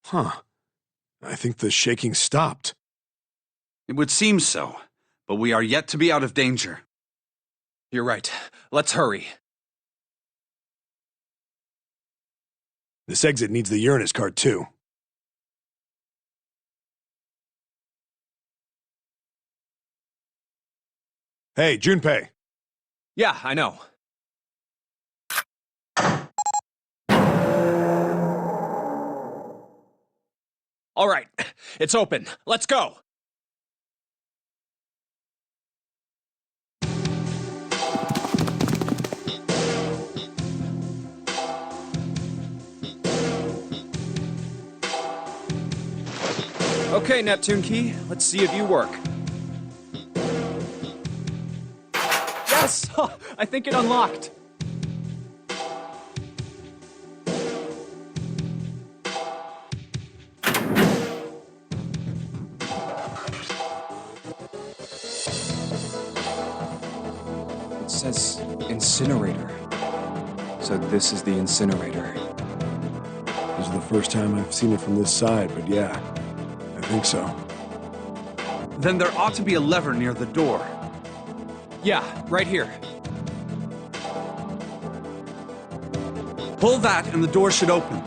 Huh. I think the shaking stopped. It would seem so, but we are yet to be out of danger. You're right. Let's hurry. This exit needs the Uranus card, too. Hey, Junpei. Yeah, I know. All right, it's open. Let's go. Okay, Neptune Key, let's see if you work. Yes! I think it unlocked. It says incinerator. So this is the incinerator. This is the first time I've seen it from this side, but yeah, I think so. Then there ought to be a lever near the door. Yeah, right here. Pull that and the door should open.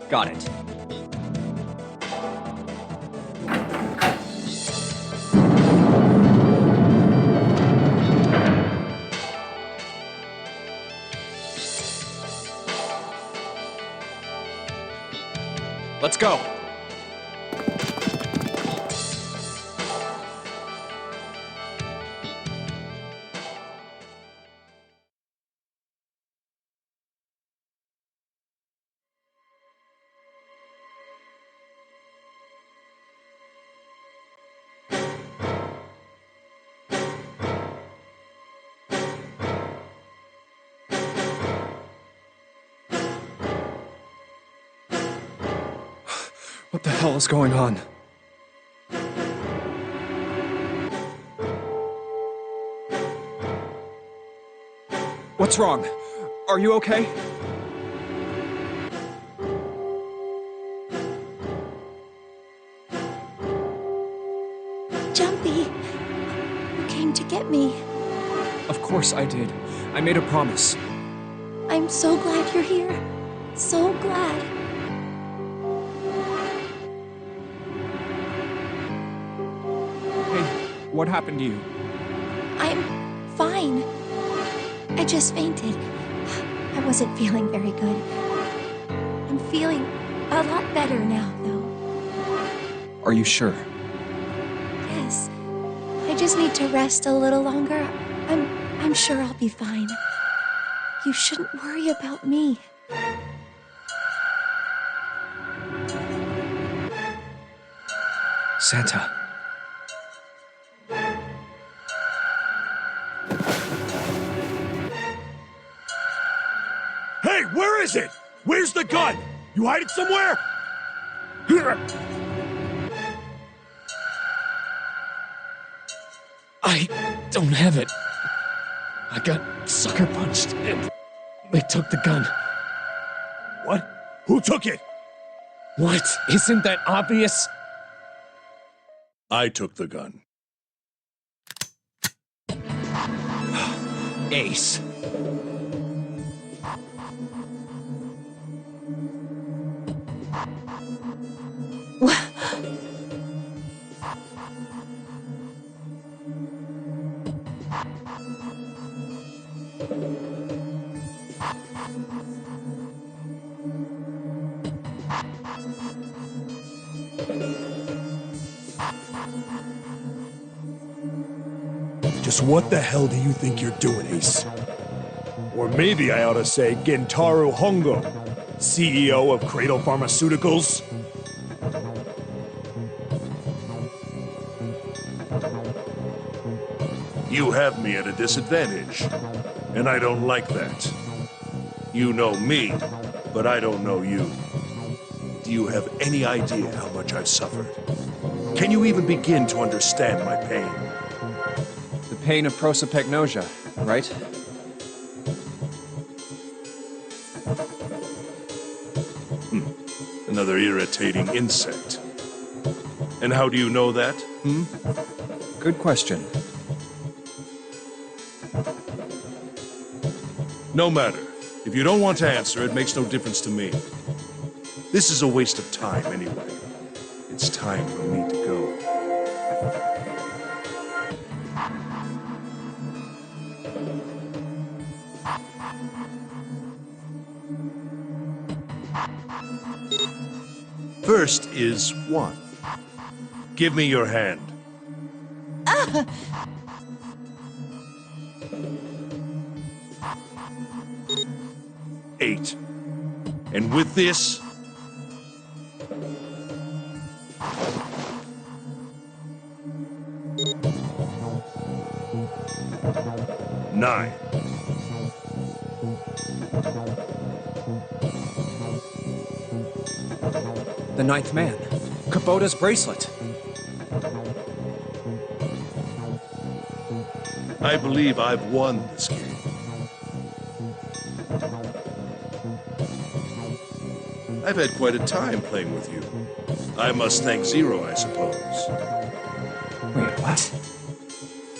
Got it. Let's go. What the hell is going on? What's wrong? Are you okay? Jumpy, you came to get me. Of course I did. I made a promise. I'm so glad you're here. So glad. Hey, what happened to you? I'm fine. I just fainted. I wasn't feeling very good. I'm feeling a lot better now, though. Are you sure? Yes. I just need to rest a little longer. I'm sure I'll be fine. You shouldn't worry about me. Santa. Hey, where is it? Where's the gun? You hide it somewhere? I don't have it. I got sucker punched and they took the gun. What? Who took it? What? Isn't that obvious? I took the gun. Ace. Just what the hell do you think you're doing, Ace? Or maybe I ought to say Gentaro Hongo, CEO of Cradle Pharmaceuticals. You have me at a disadvantage, and I don't like that. You know me, but I don't know you. Do you have any idea how much I've suffered? Can you even begin to understand my pain? The pain of prosopagnosia, right? Another irritating insect. And how do you know that? Good question. No matter. If you don't want to answer, it makes no difference to me. This is a waste of time anyway. It's time for me to go. First is 1. Give me your hand. 8. And with this... 9. The ninth man. Kubota's bracelet. I believe I've won this game. I've had quite a time playing with you. I must thank Zero, I suppose. Wait, what?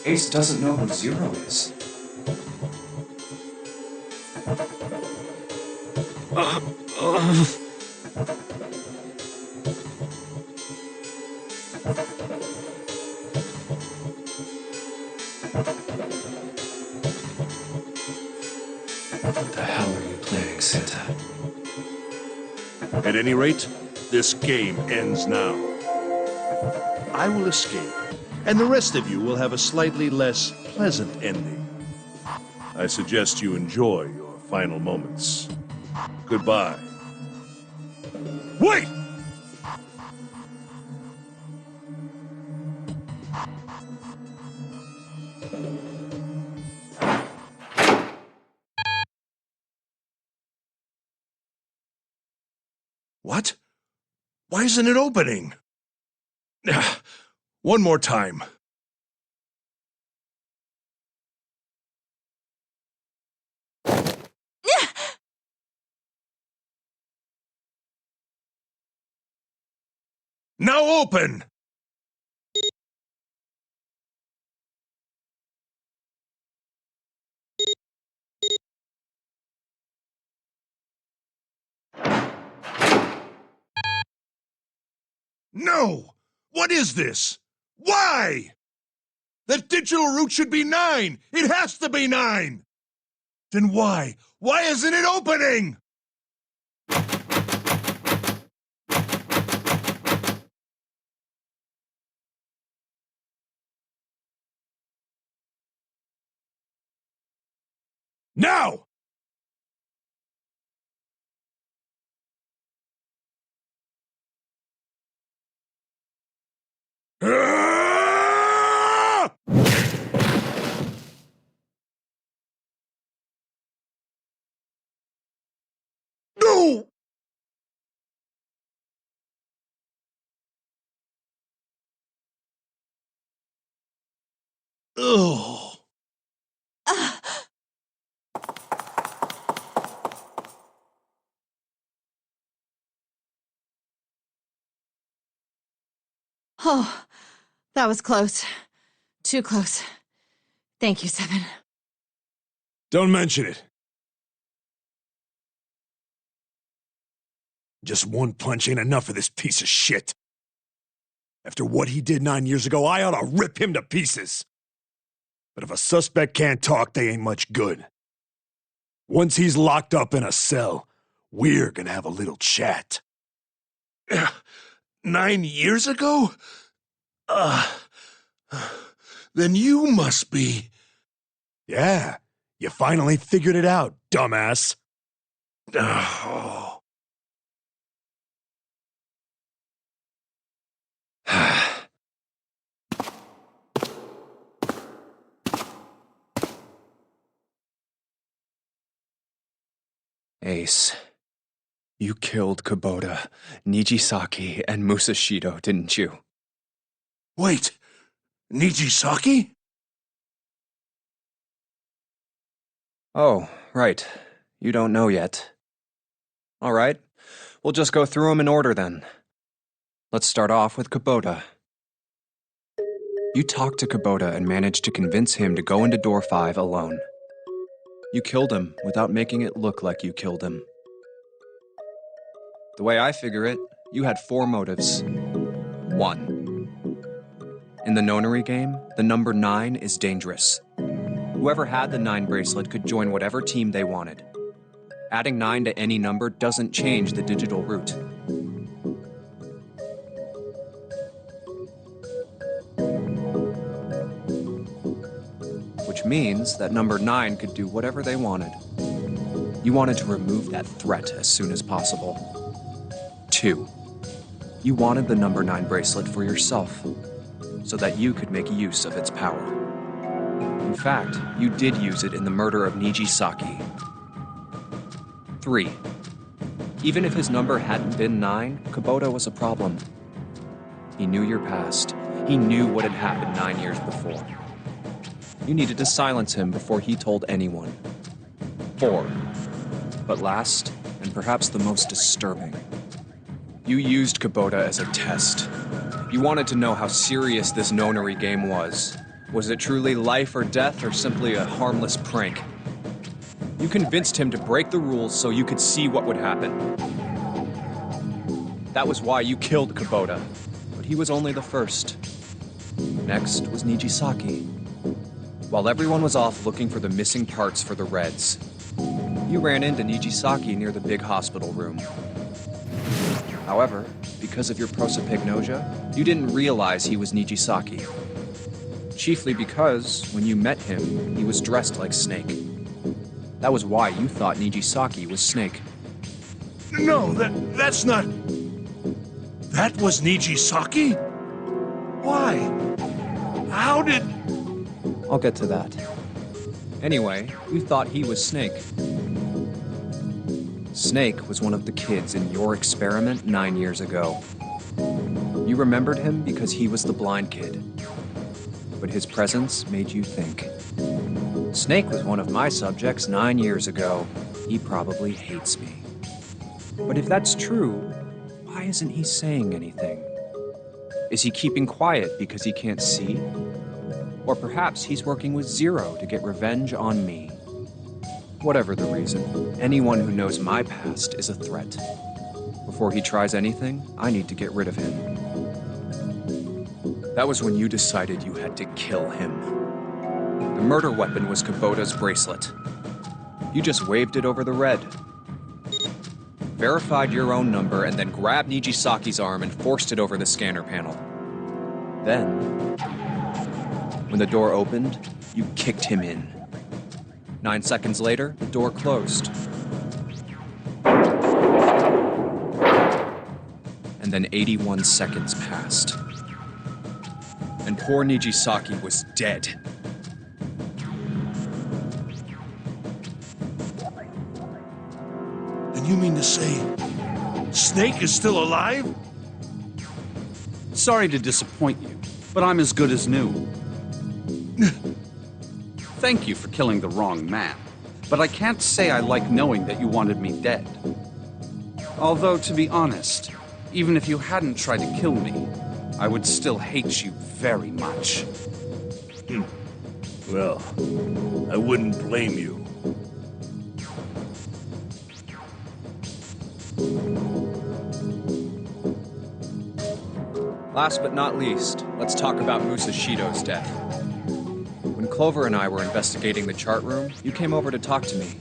Ace doesn't know who Zero is. What the hell are you planning, Santa? At any rate, this game ends now. I will escape, and the rest of you will have a slightly less pleasant ending. I suggest you enjoy your final moments. Goodbye. Wait! What? Why isn't it opening? One more time. Now open! No! What is this? Why? That digital route should be 9! It has to be 9! Then why? Why isn't it opening? Now! Ah! No! Ugh. Oh, that was close. Too close. Thank you, Seven. Don't mention it. Just one punch ain't enough for this piece of shit. After what he did 9 years ago, I ought to rip him to pieces. But if a suspect can't talk, they ain't much good. Once he's locked up in a cell, we're gonna have a little chat. 9 years ago? Then you must be... Yeah, you finally figured it out, dumbass. Oh. Ace, you killed Kubota, Nijisaki, and Musashido, didn't you? Wait, Nijisaki? Oh, right. You don't know yet. All right. We'll just go through them in order then. Let's start off with Kubota. You talked to Kubota and managed to convince him to go into door 5 alone. You killed him without making it look like you killed him. The way I figure it, you had 4 motives. 1. In the Nonary game, the number 9 is dangerous. Whoever had the 9 bracelet could join whatever team they wanted. Adding 9 to any number doesn't change the digital route. Which means that number 9 could do whatever they wanted. You wanted to remove that threat as soon as possible. 2. You wanted the number 9 bracelet for yourself, so that you could make use of its power. In fact, you did use it in the murder of Niji Saki. 3. Even if his number hadn't been 9, Kubota was a problem. He knew your past. He knew what had happened 9 years before. You needed to silence him before he told anyone. 4. But last, and perhaps the most disturbing, you used Kubota as a test. You wanted to know how serious this Nonary game was. Was it truly life or death, or simply a harmless prank? You convinced him to break the rules so you could see what would happen. That was why you killed Kubota, but he was only the first. Next was Niji Saki. While everyone was off looking for the missing parts for the Reds, you ran into Niji Saki near the big hospital room. However, because of your prosopagnosia, you didn't realize he was Niji Saki. Chiefly because, when you met him, he was dressed like Snake. That was why you thought Niji Saki was Snake. No, that's not... That was Niji Saki? Why? How did... I'll get to that. Anyway, you thought he was Snake. Snake was one of the kids in your experiment 9 years ago. You remembered him because he was the blind kid. But his presence made you think. Snake was one of my subjects 9 years ago. He probably hates me. But if that's true, why isn't he saying anything? Is he keeping quiet because he can't see? Or perhaps he's working with Zero to get revenge on me. Whatever the reason, anyone who knows my past is a threat. Before he tries anything, I need to get rid of him. That was when you decided you had to kill him. The murder weapon was Kubota's bracelet. You just waved it over the red. Verified your own number and then grabbed Niji Saki's arm and forced it over the scanner panel. Then, when the door opened, you kicked him in. 9 seconds later, the door closed. And then 81 seconds passed. And poor Niji Saki was dead. And you mean to say... Snake is still alive? Sorry to disappoint you, but I'm as good as new. Thank you for killing the wrong man, but I can't say I like knowing that you wanted me dead. Although, to be honest, even if you hadn't tried to kill me, I would still hate you very much. Well, I wouldn't blame you. Last but not least, let's talk about Musashido's death. When Clover and I were investigating the chart room, you came over to talk to me.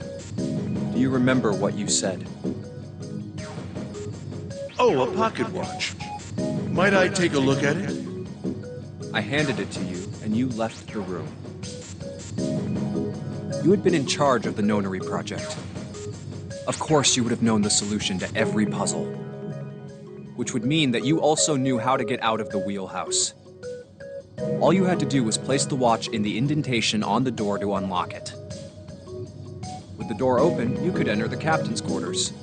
Do you remember what you said? Oh, a pocket watch. Might I take a look at it? I handed it to you, and you left the room. You had been in charge of the Nonary project. Of course you would have known the solution to every puzzle. Which would mean that you also knew how to get out of the wheelhouse. All you had to do was place the watch in the indentation on the door to unlock it. With the door open, you could enter the captain's quarters.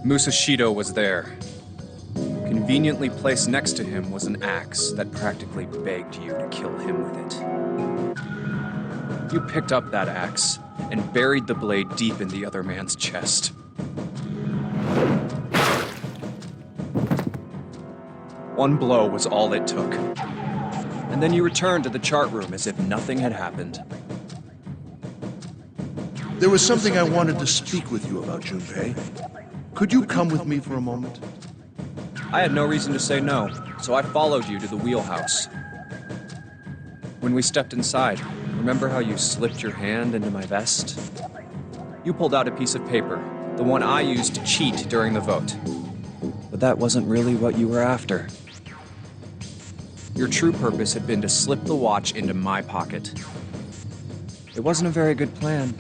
Musashido was there. Conveniently placed next to him was an axe that practically begged you to kill him with it. You picked up that axe and buried the blade deep in the other man's chest. One blow was all it took. And then you returned to the chart room as if nothing had happened. There was something I wanted to speak with you about, Junpei. Could you come with me for a moment? I had no reason to say no, so I followed you to the wheelhouse. When we stepped inside, remember how you slipped your hand into my vest? You pulled out a piece of paper, the one I used to cheat during the vote. But that wasn't really what you were after. Your true purpose had been to slip the watch into my pocket. It wasn't a very good plan.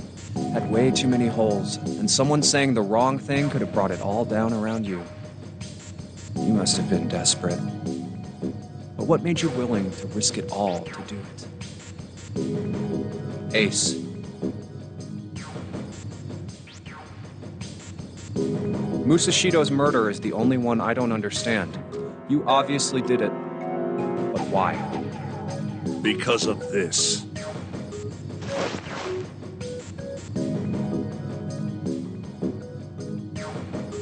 Had way too many holes, and someone saying the wrong thing could have brought it all down around you. You must have been desperate. But what made you willing to risk it all to do it? Ace. Musashido's murder is the only one I don't understand. You obviously did it. But why? Because of this.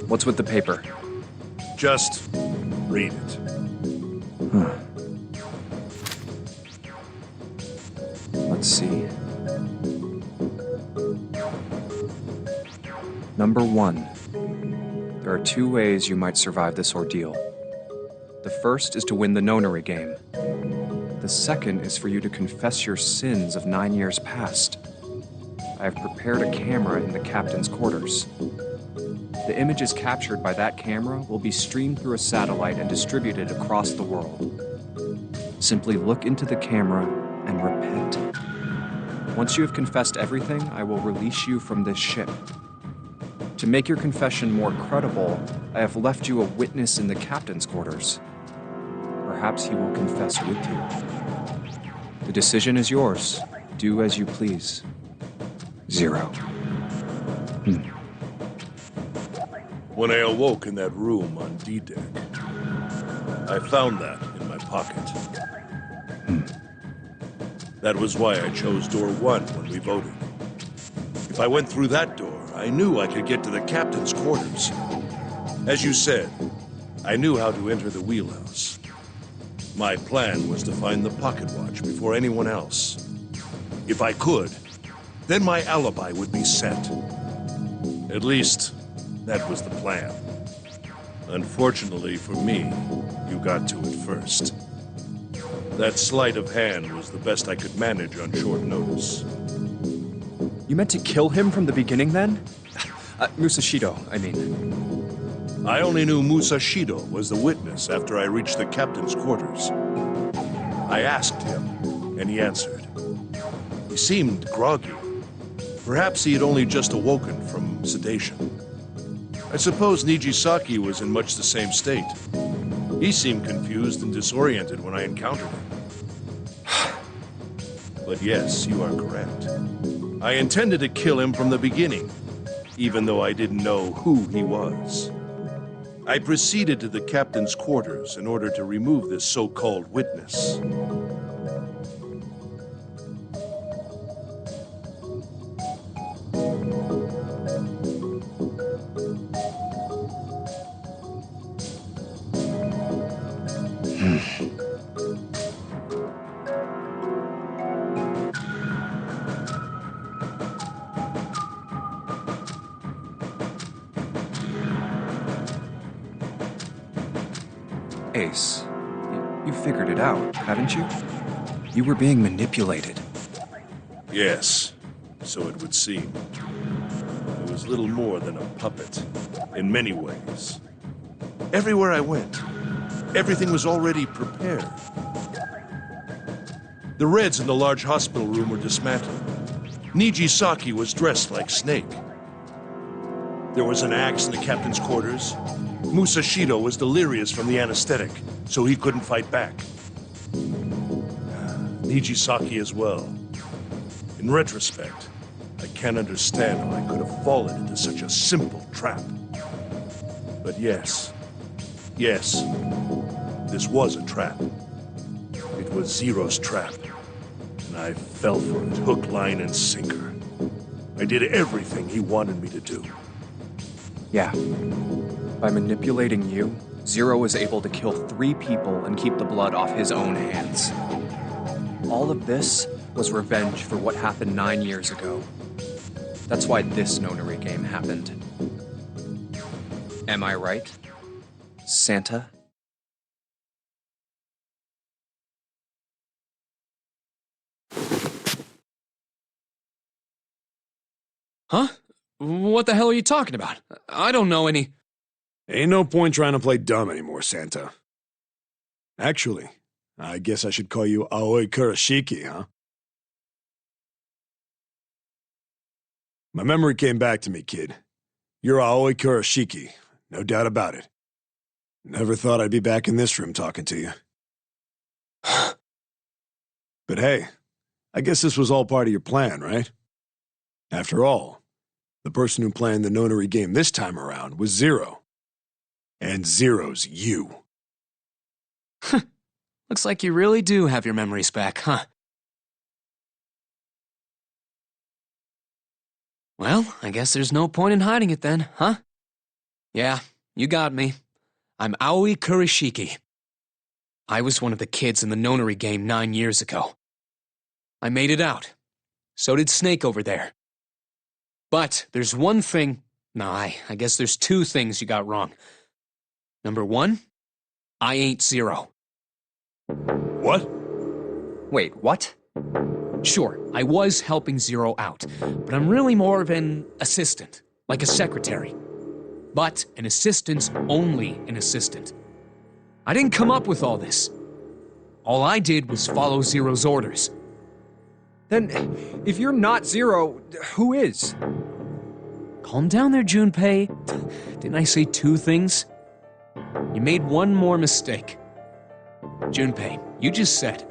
What's with the paper? Just read it. Let's see. Number 1. There are 2 ways you might survive this ordeal. The first is to win the Nonary game. The second is for you to confess your sins of 9 years past. I have prepared a camera in the captain's quarters. The images captured by that camera will be streamed through a satellite and distributed across the world. Simply look into the camera and repent. Once you have confessed everything, I will release you from this ship. To make your confession more credible, I have left you a witness in the captain's quarters. Perhaps he will confess with you. The decision is yours. Do as you please. 0. When I awoke in that room on D-Deck, I found that in my pocket. That was why I chose door 1 when we voted. If I went through that door, I knew I could get to the captain's quarters. As you said, I knew how to enter the wheelhouse. My plan was to find the pocket watch before anyone else. If I could, then my alibi would be set. At least, that was the plan. Unfortunately for me, you got to it first. That sleight of hand was the best I could manage on short notice. You meant to kill him from the beginning, then? Musashido, I mean. I only knew Musashido was the witness after I reached the captain's quarters. I asked him, and he answered. He seemed groggy. Perhaps he had only just awoken from sedation. I suppose Nijisaki was in much the same state. He seemed confused and disoriented when I encountered him. But yes, you are correct. I intended to kill him from the beginning, even though I didn't know who he was. I proceeded to the captain's quarters in order to remove this so-called witness. Ace, you figured it out, haven't you? You were being manipulated. Yes, so it would seem. I was little more than a puppet, in many ways. Everywhere I went, everything was already prepared. The Reds in the large hospital room were dismantled. Nijisaki was dressed like Snake. There was an axe in the captain's quarters. Musashido was delirious from the anesthetic, so he couldn't fight back. Nijisaki as well. In retrospect, I can't understand how I could have fallen into such a simple trap. But yes, this was a trap. It was Zero's trap, and I fell for it, hook, line, and sinker. I did everything he wanted me to do. Yeah. By manipulating you, Zero was able to kill 3 people and keep the blood off his own hands. All of this was revenge for what happened 9 years ago. That's why this Nonary game happened. Am I right, Santa? Huh? What the hell are you talking about? I don't know any... Ain't no point trying to play dumb anymore, Santa. Actually, I guess I should call you Aoi Kurashiki, huh? My memory came back to me, kid. You're Aoi Kurashiki, no doubt about it. Never thought I'd be back in this room talking to you. But hey, I guess this was all part of your plan, right? After all, the person who planned the Nonary game this time around was Zero. And Zero's you. Looks like you really do have your memories back, huh? Well, I guess there's no point in hiding it then, huh? Yeah, you got me. I'm Aoi Kurashiki. I was one of the kids in the Nonary game 9 years ago. I made it out. So did Snake over there. But there's one thing... No, I guess there's 2 things you got wrong. Number 1, I ain't Zero. What? Wait, what? Sure, I was helping Zero out, but I'm really more of an assistant, like a secretary. But an assistant's only an assistant. I didn't come up with all this. All I did was follow Zero's orders. Then, if you're not Zero, who is? Calm down there, Junpei. Didn't I say 2 things? You made one more mistake. Junpei, you just said,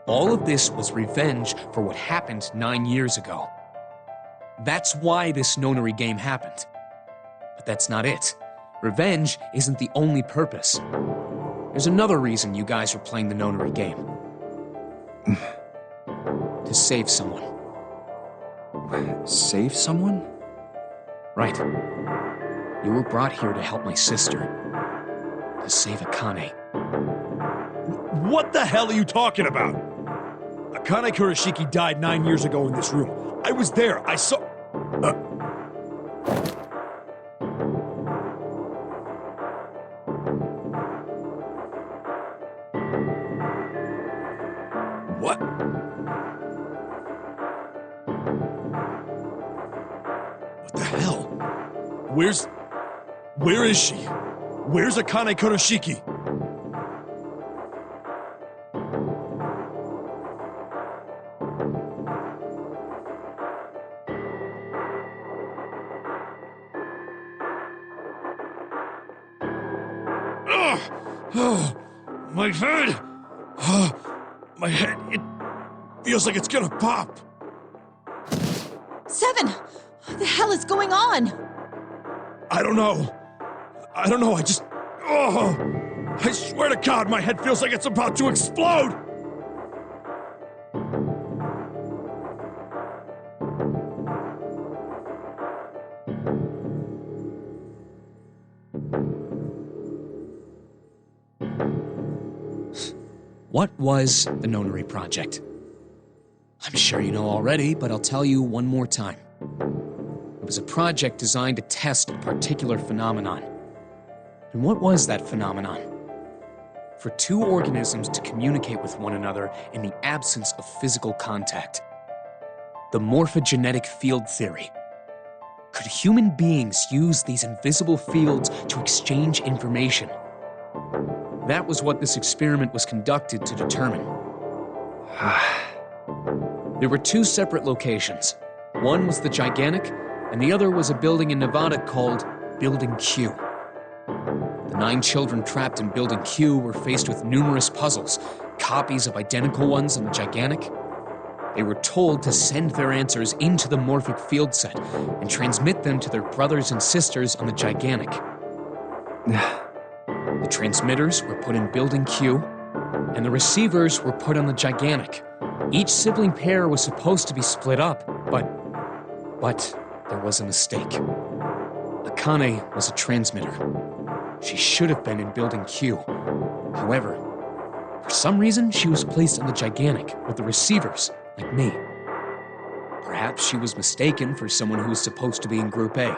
all of this was revenge for what happened 9 years ago. That's why this Nonary game happened. But that's not it. Revenge isn't the only purpose. There's another reason you guys are playing the Nonary game. To save someone. Save someone? Right. You were brought here to help my sister. To save Akane. What the hell are you talking about? Akane Kurashiki died 9 years ago in this room. I was there. I saw... What? What the hell? Where is she? Where's Akane Kurashiki? Oh, my head! My head, it feels like it's gonna pop! 7! What the hell is going on? I don't know, I just... Oh! I swear to God, my head feels like it's about to explode! What was the Nonary Project? I'm sure you know already, but I'll tell you one more time. It was a project designed to test a particular phenomenon. And what was that phenomenon? For 2 organisms to communicate with one another in the absence of physical contact. The morphogenetic field theory. Could human beings use these invisible fields to exchange information? That was what this experiment was conducted to determine. There were 2 separate locations. One was the Gigantic, and the other was a building in Nevada called Building Q. The 9 children trapped in Building Q were faced with numerous puzzles, copies of identical ones in the Gigantic. They were told to send their answers into the morphic field set and transmit them to their brothers and sisters on the Gigantic. The transmitters were put in Building Q, and the receivers were put on the Gigantic. Each sibling pair was supposed to be split up, but there was a mistake. Akane was a transmitter. She should have been in Building Q. However, for some reason, she was placed on the Gigantic with the receivers, like me. Perhaps she was mistaken for someone who was supposed to be in Group A.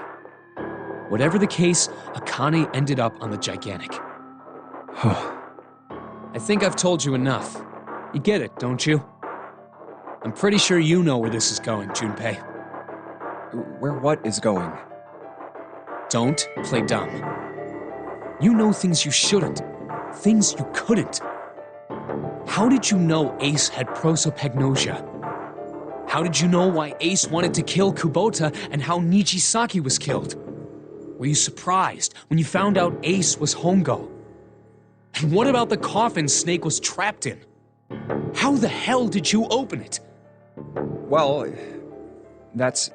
Whatever the case, Akane ended up on the Gigantic. I think I've told you enough. You get it, don't you? I'm pretty sure you know where this is going, Junpei. Where what is going? Don't play dumb. You know things you shouldn't. Things you couldn't. How did you know Ace had prosopagnosia? How did you know why Ace wanted to kill Kubota and how Nijisaki was killed? Were you surprised when you found out Ace was Hongo? And what about the coffin Snake was trapped in? How the hell did you open it? Well, that's...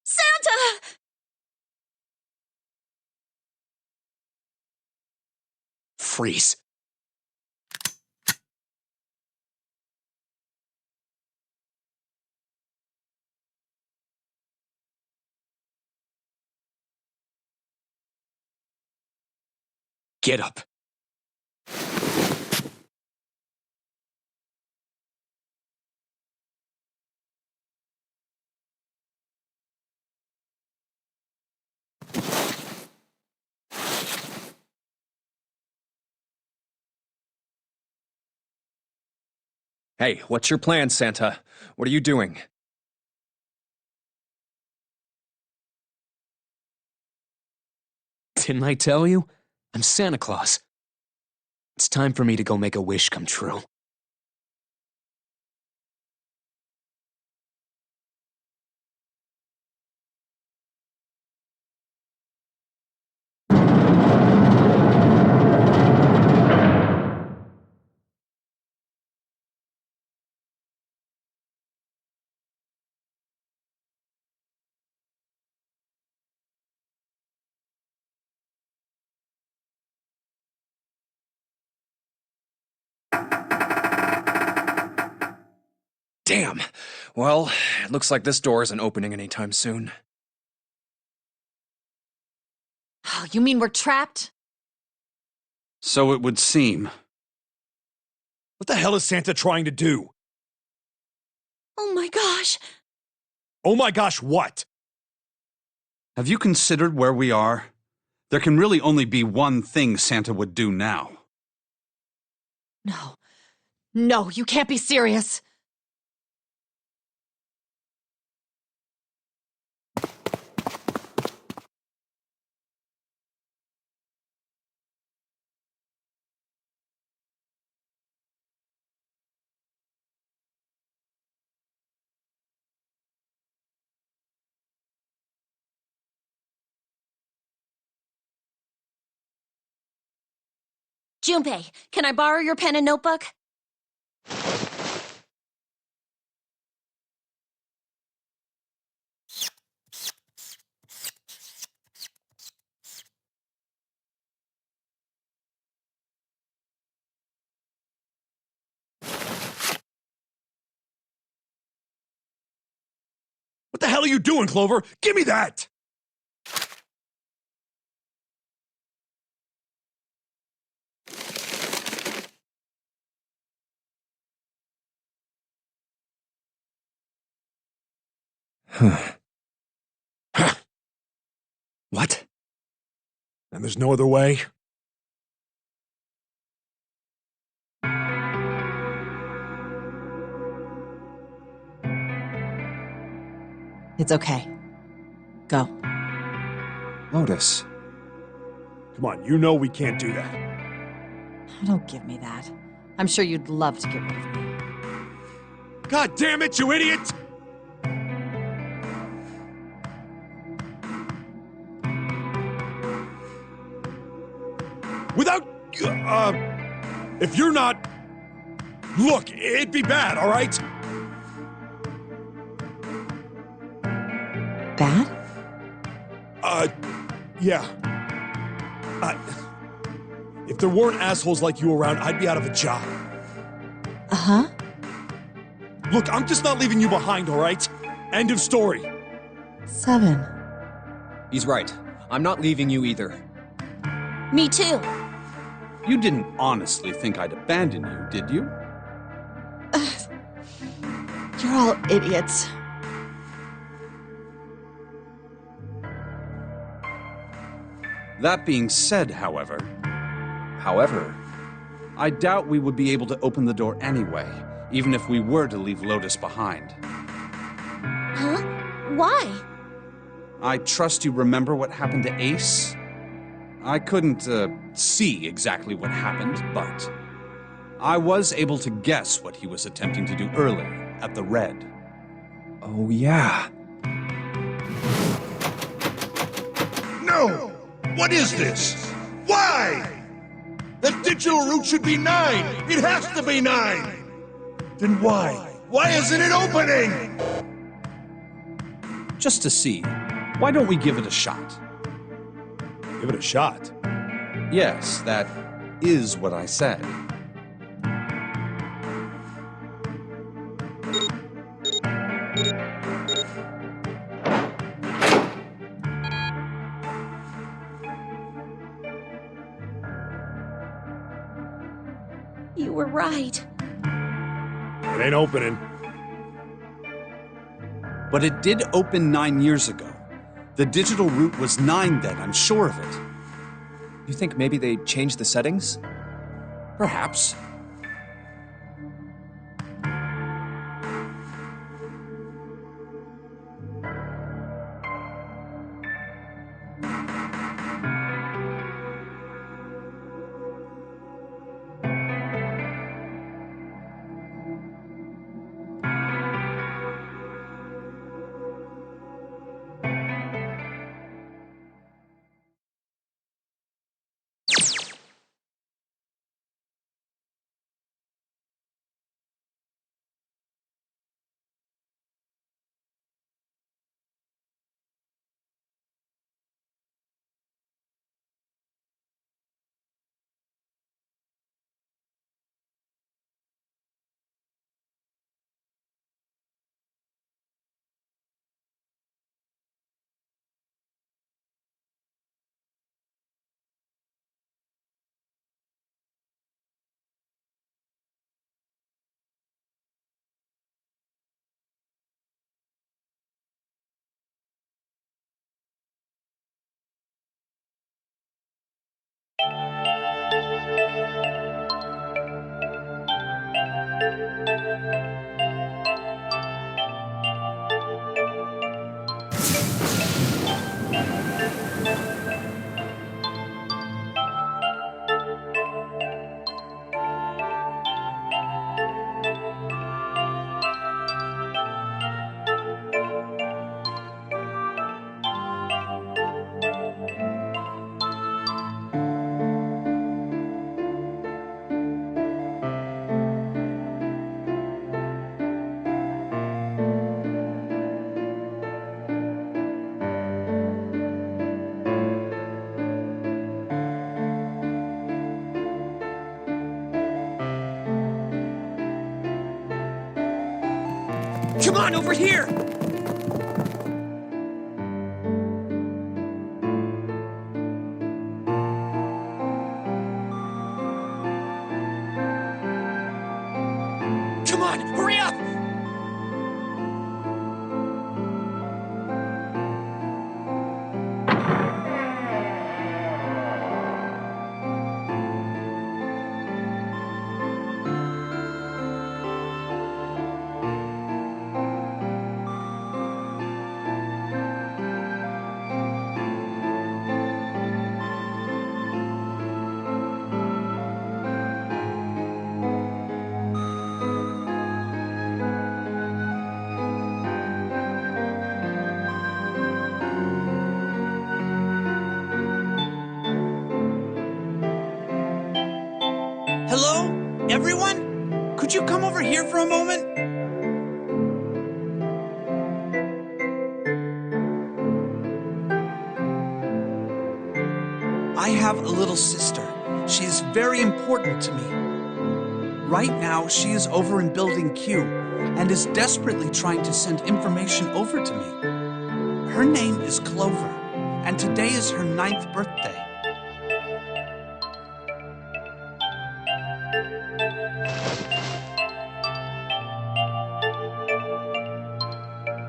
Santa! Freeze. Get up. Hey, what's your plan, Santa? What are you doing? Didn't I tell you? I'm Santa Claus. It's time for me to go make a wish come true. Damn. Well, it looks like this door isn't opening anytime soon. Oh, you mean we're trapped? So it would seem. What the hell is Santa trying to do? Oh my gosh! Oh my gosh, what? Have you considered where we are? There can really only be one thing Santa would do now. No. No, you can't be serious. Junpei, can I borrow your pen and notebook? What the hell are you doing, Clover? Give me that! What? And there's no other way? It's okay. Go. Lotus. Come on, you know we can't do that. Don't give me that. I'm sure you'd love to get rid of me. God damn it, you idiot! Without... if you're not... Look, it'd be bad, all right? Bad? Yeah. If there weren't assholes like you around, I'd be out of a job. Uh-huh. Look, I'm just not leaving you behind, all right? End of story. 7. He's right. I'm not leaving you either. Me too. You didn't honestly think I'd abandon you, did you? You're all idiots. That being said, however, I doubt we would be able to open the door anyway, even if we were to leave Lotus behind. Huh? Why? I trust you remember what happened to Ace? I couldn't, see exactly what happened, but I was able to guess what he was attempting to do earlier at the Red. Oh, yeah. No! What is this? Why? The digital route should be 9! It has to be 9! Then why? Why isn't it opening? Just to see, why don't we give it a shot? Give it a shot. Yes, that is what I said. You were right. It ain't opening. But it did open 9 years ago. The digital route was 9 then, I'm sure of it. You think maybe they changed the settings? Perhaps. Come on, over here! Come on, hurry up! Hello? Everyone? Could you come over here for a moment? I have a little sister. She is very important to me. Right now, she is over in Building Q and is desperately trying to send information over to me. Her name is Clover, and today is her 9th birthday.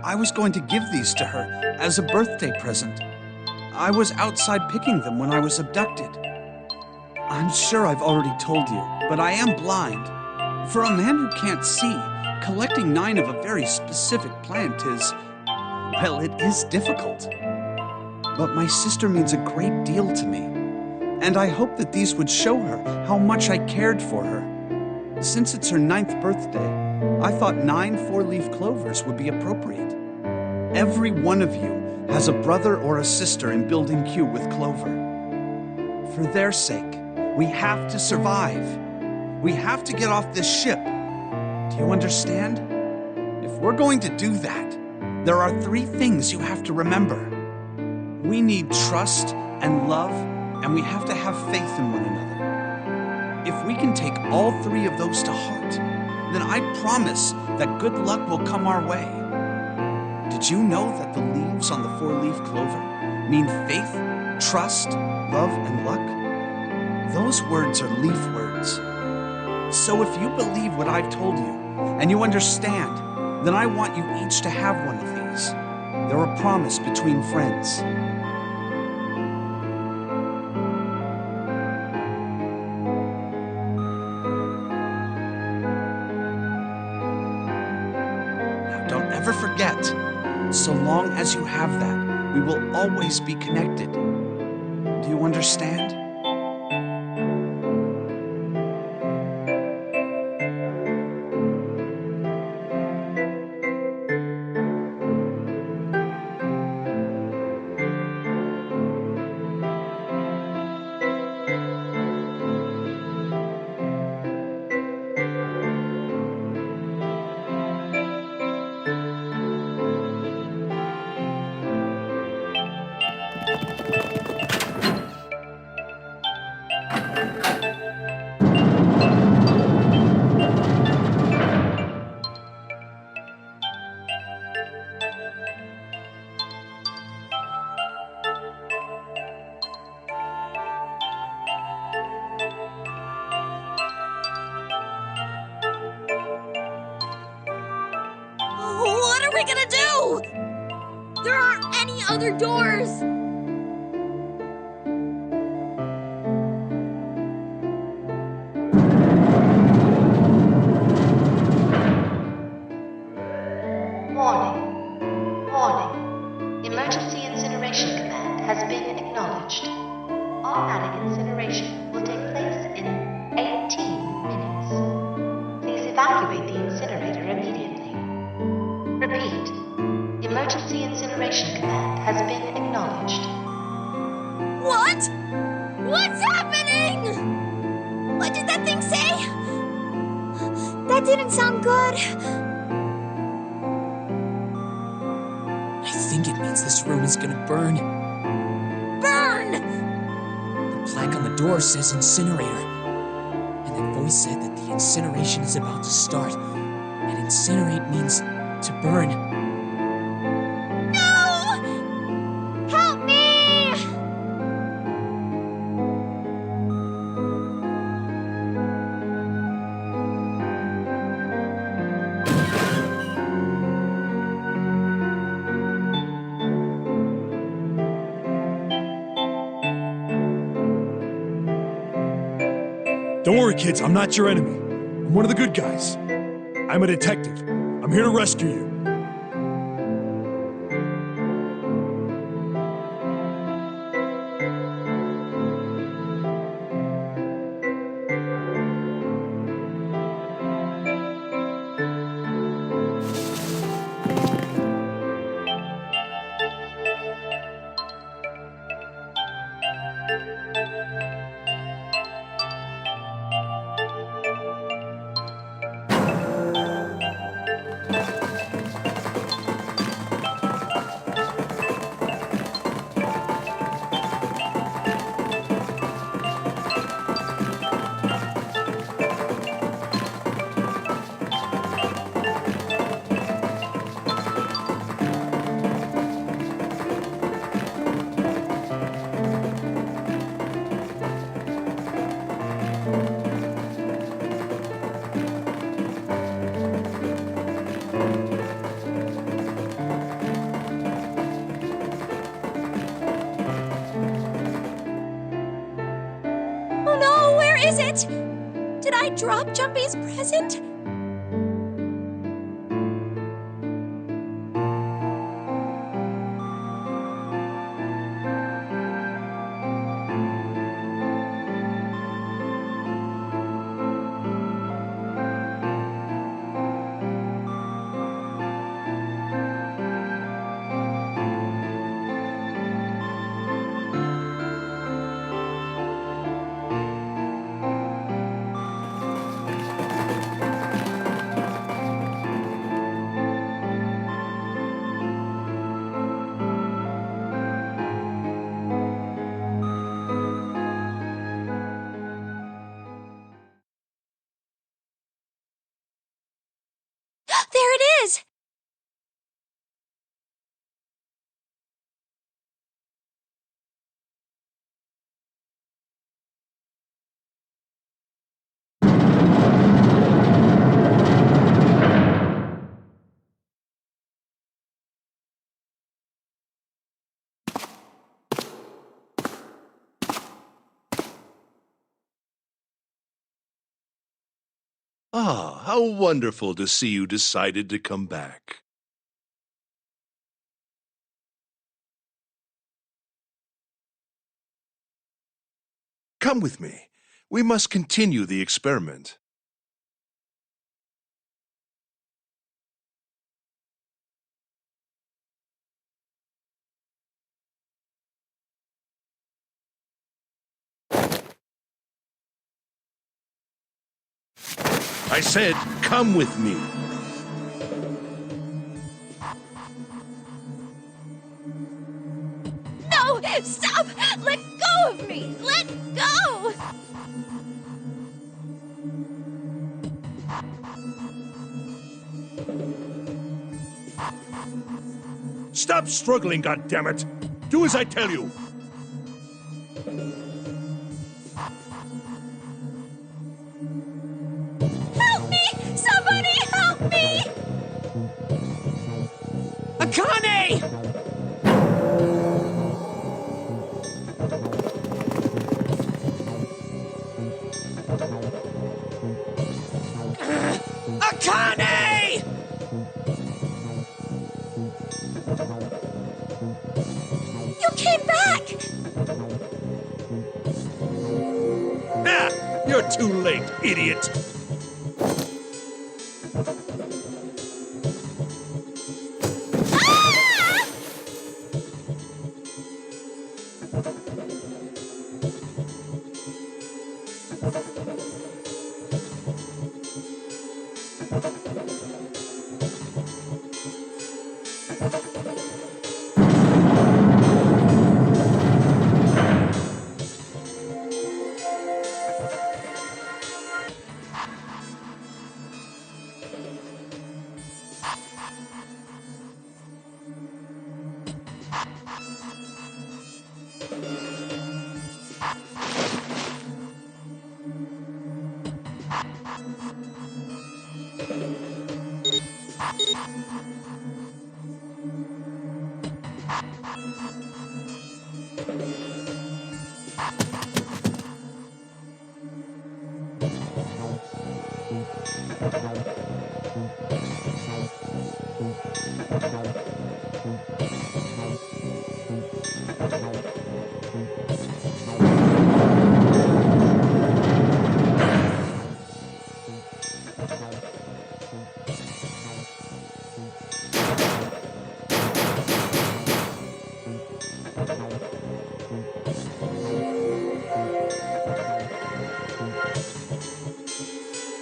I was going to give these to her as a birthday present. I was outside picking them when I was abducted. I'm sure I've already told you, but I am blind. For a man who can't see, collecting 9 of a very specific plant is, well, it is difficult. But my sister means a great deal to me, and I hope that these would show her how much I cared for her. Since it's her 9th birthday, I thought 9 4-leaf clovers would be appropriate. Every one of you has a brother or a sister in Building Q with Clover. For their sake, we have to survive. We have to get off this ship. Do you understand? If we're going to do that, there are 3 things you have to remember. We need trust and love, and we have to have faith in one another. If we can take all 3 of those to heart, then I promise that good luck will come our way. Did you know that the leaves on the 4-leaf clover mean faith, trust, love, and luck? Those words are leaf words. So if you believe what I've told you, and you understand, then I want you each to have one of these. They're a promise between friends. Don't ever forget, so long as you have that, we will always be connected. Do you understand? What are we gonna do? There aren't any other doors. Warning. Warning. Emergency incineration command has been acknowledged. Automatic incineration will take place in 18 minutes. Please evacuate the incinerator immediately. Repeat. Emergency incineration command has been acknowledged. What? What's happening? What did that thing say? That didn't sound good. I think it means this room is gonna burn. Burn! The plaque on the door says incinerator. And that voice said that the incineration is about to start. And incinerate means to burn. No! Help me! Don't worry, kids. I'm not your enemy. I'm one of the good guys. I'm a detective. I'm here to rescue you. Oh no, where is it? Did I drop Jumpy's present? There it is! Ah, how wonderful to see you decided to come back. Come with me. We must continue the experiment. I said, come with me. No! Stop! Let go of me! Let go! Stop struggling, goddammit! Do as I tell you! Help me! Somebody help me! Akane! Akane! You came back! Ah! You're too late, idiot!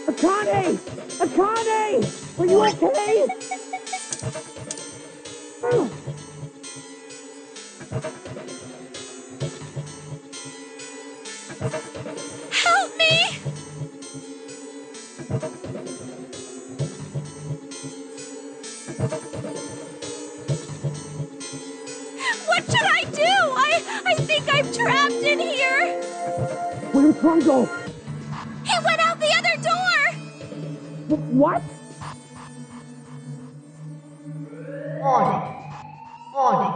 Akane! Akane! Are you okay? Help me! What should I do? I think I'm trapped in here. Where did Tron go? He went out the other door. What? Warning. Warning.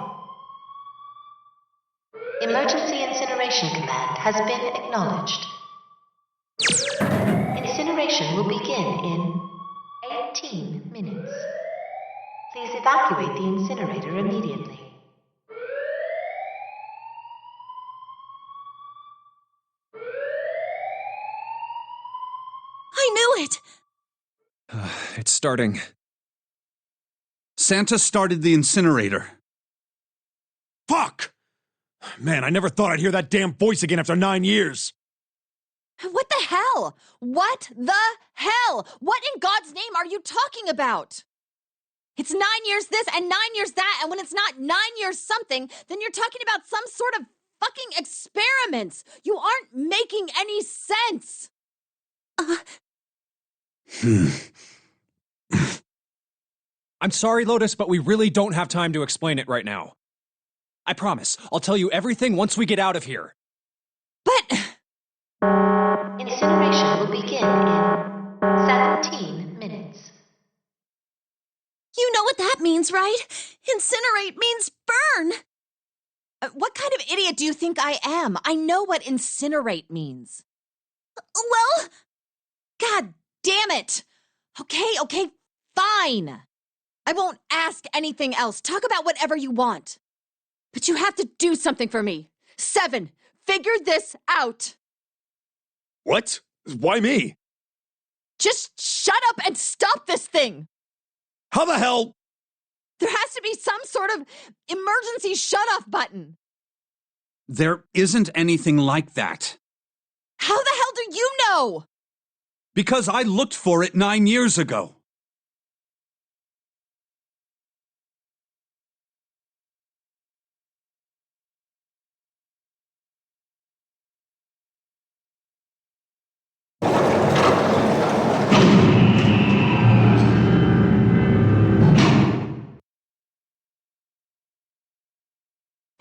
Emergency incineration command has been acknowledged. Incineration will begin in 18 minutes. Please evacuate the incinerator immediately. I knew it! It's starting. Santa started the incinerator. Fuck! Man, I never thought I'd hear that damn voice again after 9 years. What the hell? What the hell? What in God's name are you talking about? It's 9 years this and 9 years that, and when it's not 9 years something, then you're talking about some sort of fucking experiments. You aren't making any sense. I'm sorry, Lotus, but we really don't have time to explain it right now. I promise, I'll tell you everything once we get out of here. But Incineration will begin in 17 minutes. you know what that means, right? Incinerate means burn. What kind of idiot do you think I am? I know what incinerate means. Well, God damn it. Okay, fine. I won't ask anything else. Talk about whatever you want. But you have to do something for me. 7, figure this out. What? Why me? Just shut up and stop this thing. How the hell? There has to be some sort of emergency shut-off button. There isn't anything like that. How the hell do you know? Because I looked for it 9 years ago.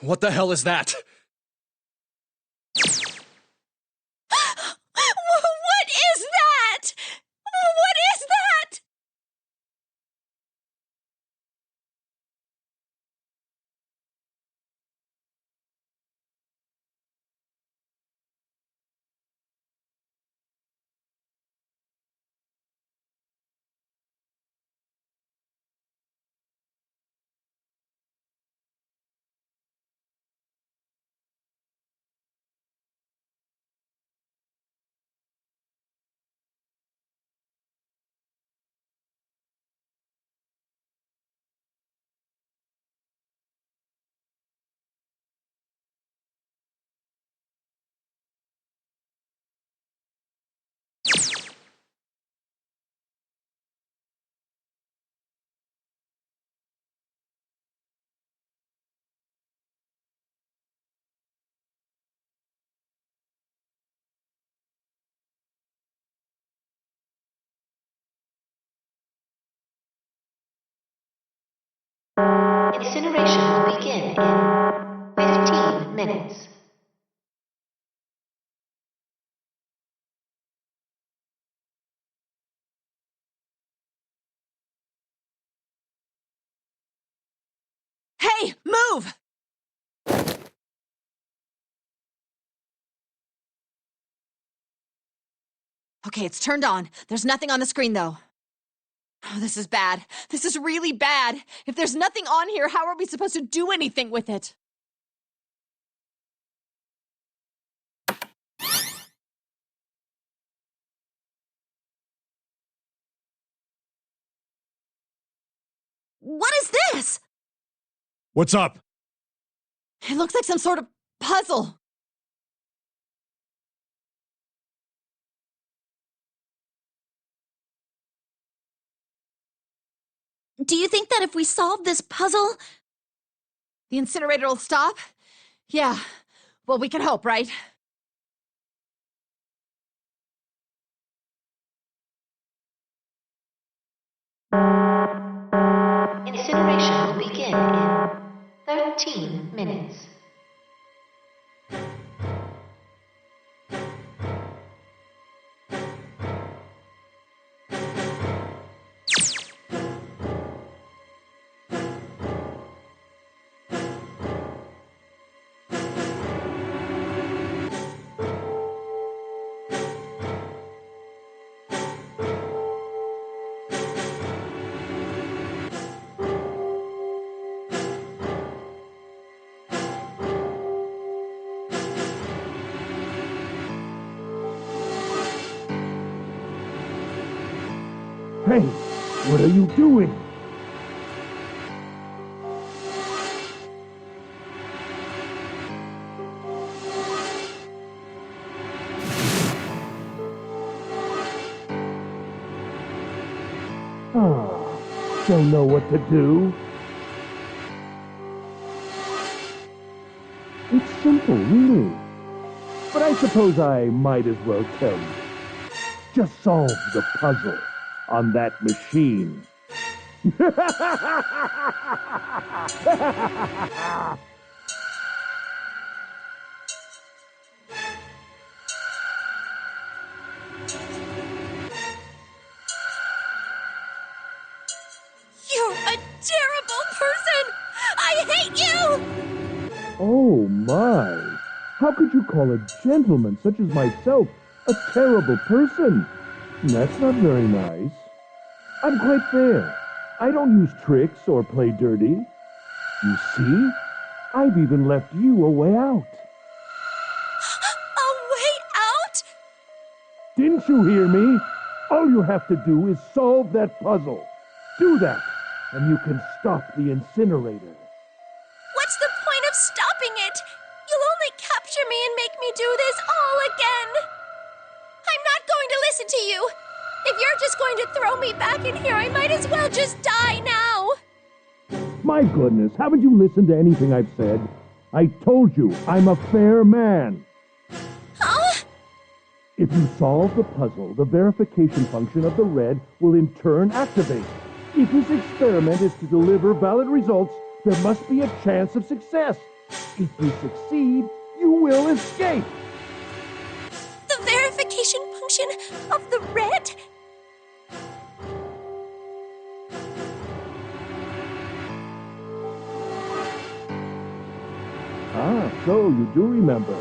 What the hell is that? What is that? What is that? Incineration will begin in 15 minutes. Hey, move! Okay, it's turned on. There's nothing on the screen, though. Oh, this is bad. This is really bad. If there's nothing on here, how are we supposed to do anything with it? What is this? What's up? It looks like some sort of puzzle. Do you think that if we solve this puzzle, the incinerator will stop? Yeah. Well, we can hope, right? Incineration will begin in 13 minutes. Hey, what are you doing? Don't know what to do. It's simple, really. But I suppose I might as well tell you. Just solve the puzzle on that machine. You're a terrible person! I hate you! Oh my! How could you call a gentleman such as myself a terrible person? That's not very nice. I'm quite fair. I don't use tricks or play dirty. You see? I've even left you a way out. A way out? Didn't you hear me? All you have to do is solve that puzzle. Do that, and you can stop the incinerator. What's the point of stopping it? You'll only capture me and make me do this all again. I'm not going to listen to you. If you're just going to throw me back in here, I might as well just die now. My goodness, haven't you listened to anything I've said? I told you, I'm a fair man. Huh? If you solve the puzzle, the verification function of the red will in turn activate. If this experiment is to deliver valid results, there must be a chance of success. If you succeed, you will escape. The verification function of the red? Ah, so you do remember.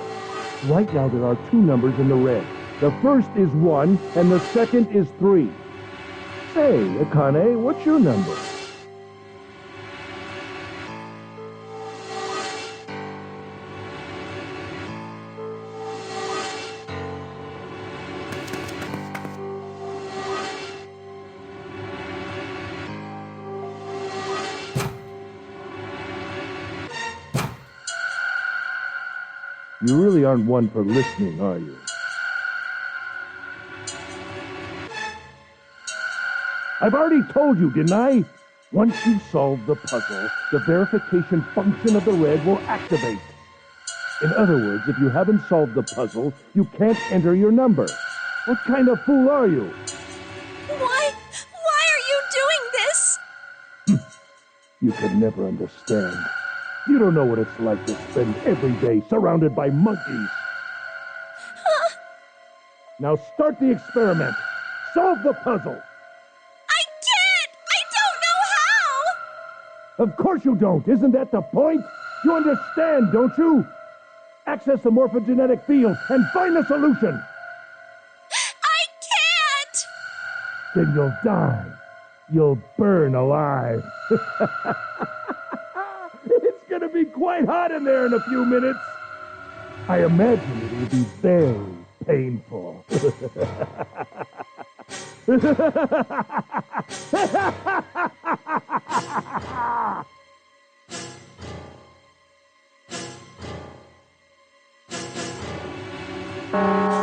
Right now there are two numbers in the red. The first is 1, and the second is 3. Say, Akane, what's your number? You really aren't one for listening, are you? I've already told you, didn't I? Once you solve the puzzle, the verification function of the red will activate. In other words, if you haven't solved the puzzle, you can't enter your number. What kind of fool are you? Why are you doing this? You could never understand. You don't know what it's like to spend every day surrounded by monkeys. Now start the experiment. Solve the puzzle. I can't! I don't know how! Of course you don't. Isn't that the point? You understand, don't you? Access the morphogenetic field and find the solution. I then you'll die. You'll burn alive. It's gonna be quite hot in there in a few minutes. I imagine it will be very painful.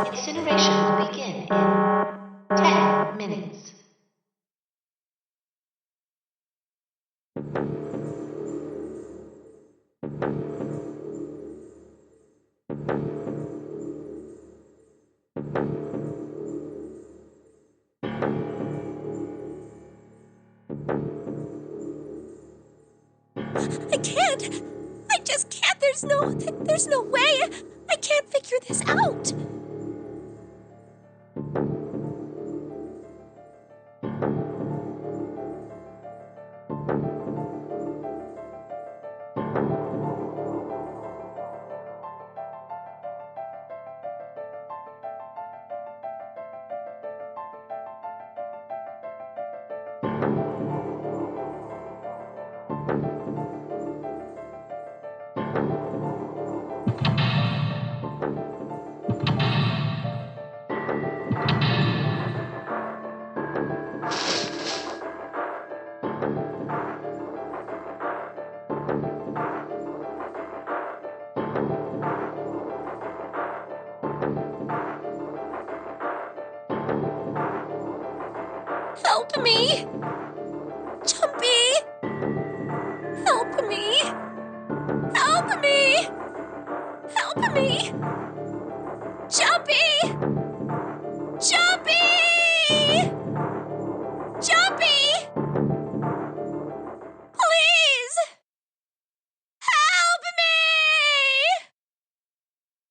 Incineration will begin in 10 minutes. I can't. I just can't. There's no way. I can't figure this out. Help me! Jumpy! Help me! Help me! Help me! Jumpy! Jumpy! Jumpy! Please! Help me!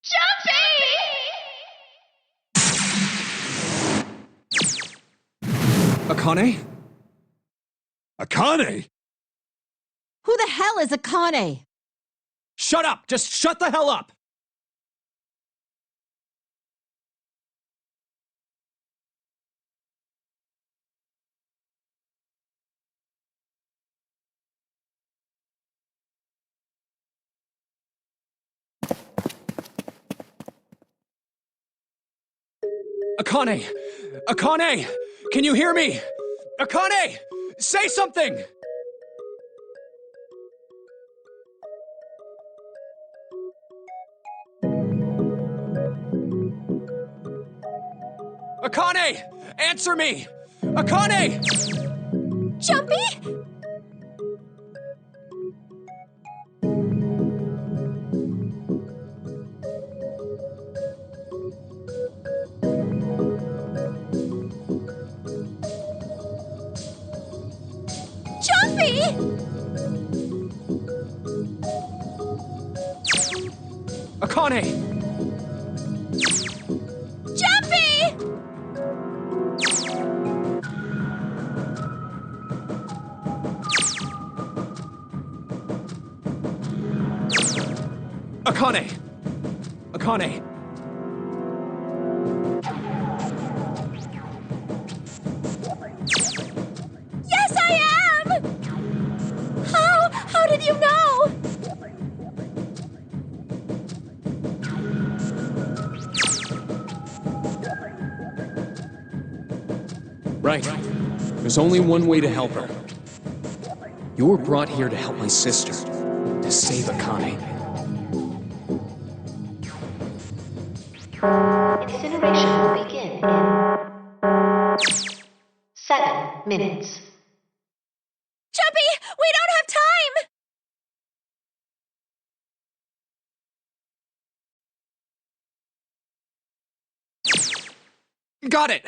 Jumpy! Akane? Akane? Who the hell is Akane? Shut up! Just shut the hell up! Akane! Akane! Can you hear me? Akane! Say something! Akane! Answer me! Akane! Jumpy? Jumpy! Akane! Jumpy! Akane! Akane! Yes, I am! How did you know? Right. There's only one way to help her. You were brought here to help my sister, to save Akane. Incineration will begin in 7 minutes. Jumpy, we don't have time! Got it!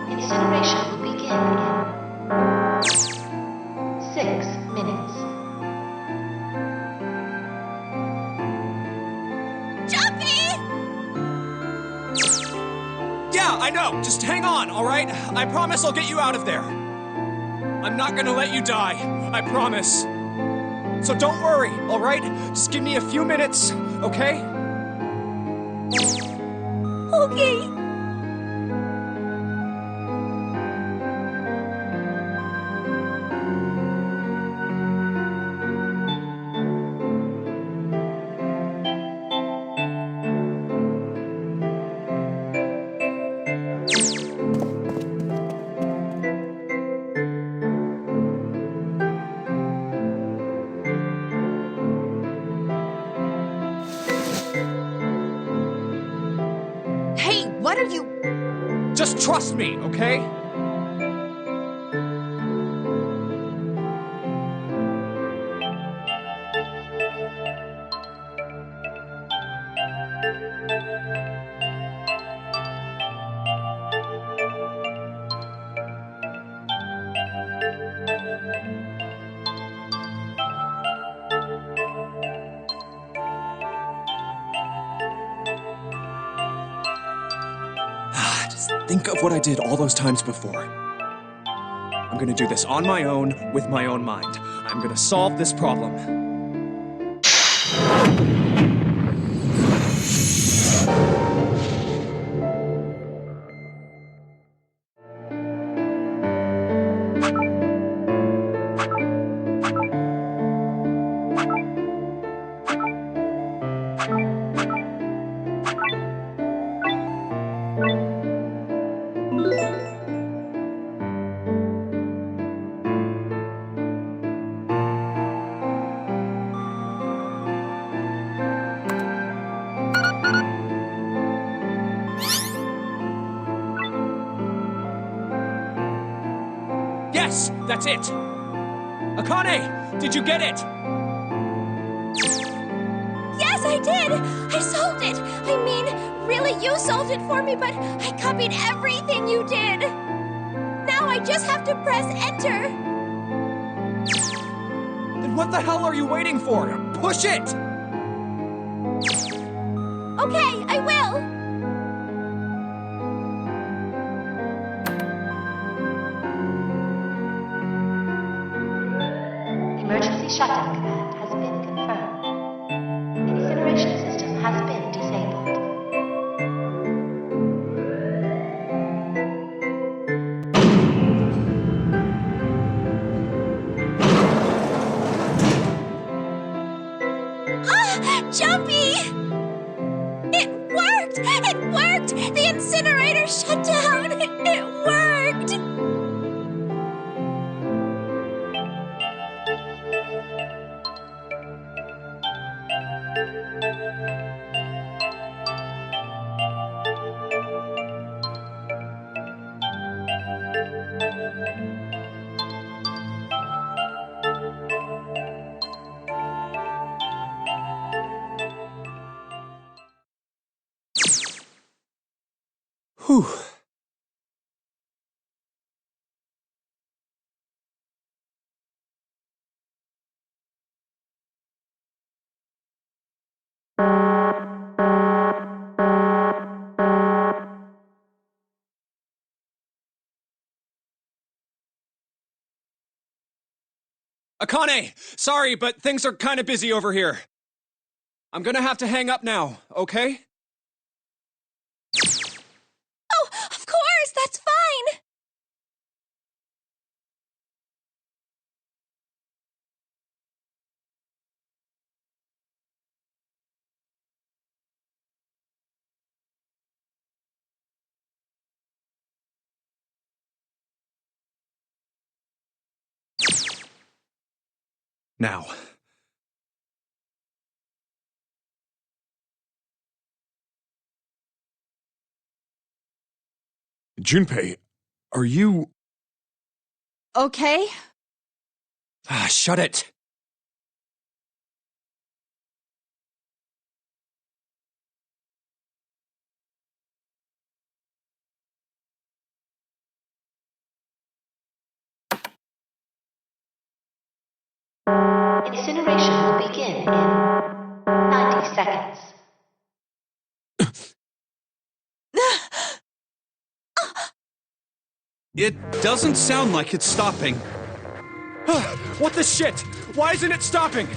Incineration will begin in 6 minutes. Jumpy! Yeah, I know. Just hang on, all right? I promise I'll get you out of there. I'm not gonna let you die. I promise. So don't worry, all right? Just give me a few minutes, okay? Okay. Hey, what are you... Just trust me, okay? Just think of what I did all those times before. I'm gonna do this on my own, with my own mind. I'm gonna solve this problem. Yes, that's it! Akane, did you get it? Yes, I did! I solved it! I mean, really, you solved it for me, but I copied everything you did! Now I just have to press enter! Then what the hell are you waiting for? Push it! Okay, I will! Emergency shutdown command has been confirmed. Incineration system has been disabled. Jumpy! It worked! It worked! The incinerator shut down! It worked! Whew. Akane, sorry, but things are kind of busy over here. I'm gonna have to hang up now, okay? Oh, of course! That's fine! Now. Junpei, are you... Okay? Ah, shut it! Incineration will begin in 90 seconds. It doesn't sound like it's stopping. What the shit? Why isn't it stopping?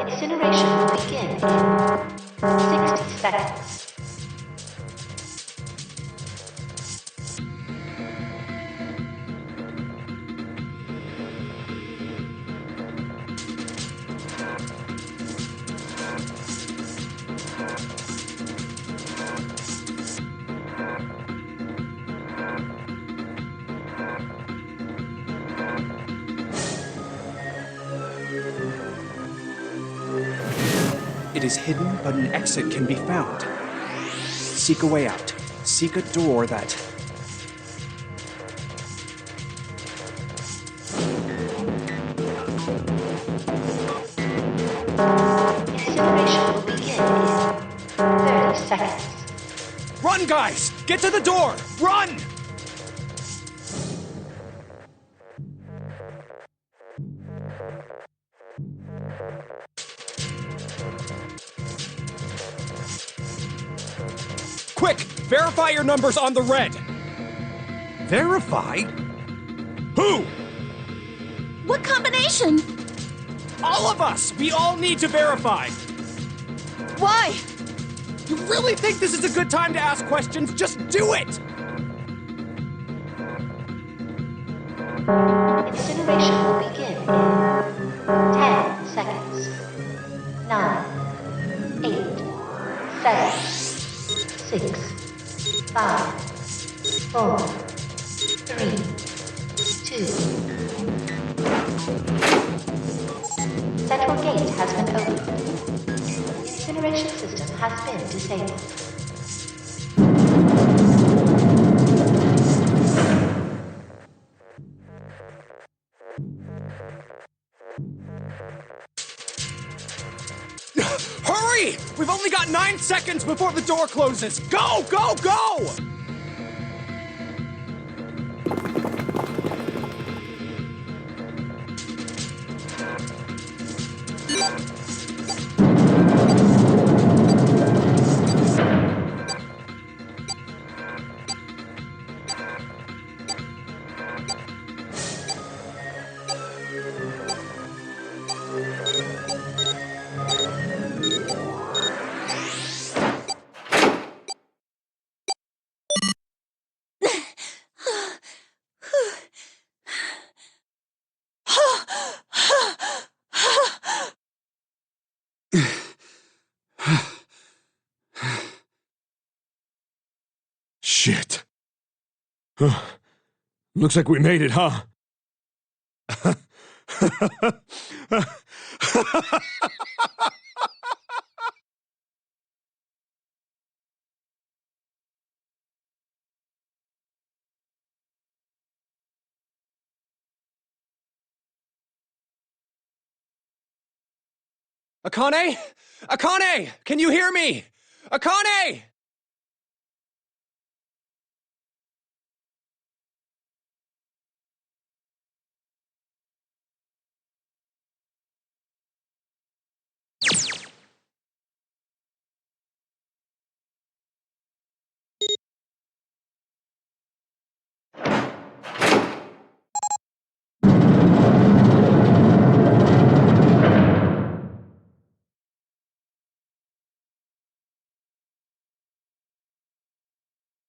Incineration will begin in 60 seconds. It is hidden, but an exit can be found. Seek a way out. Seek a door that... Incineration will begin in 30 seconds. Run, guys! Get to the door! Run! Quick! Verify your numbers on the red! Verify? Who? What combination? All of us! We all need to verify! Why? You really think this is a good time to ask questions? Just do it! Incineration will begin in 10 seconds. 9, 8, 7, 6, 5, 4, 3, 2. Central gate has been opened. Incineration system has been disabled. Hurry! We've only got 9 seconds before the door closes! Go, go, go! Shit. Looks like we made it, huh? Akane? Akane! Can you hear me? Akane!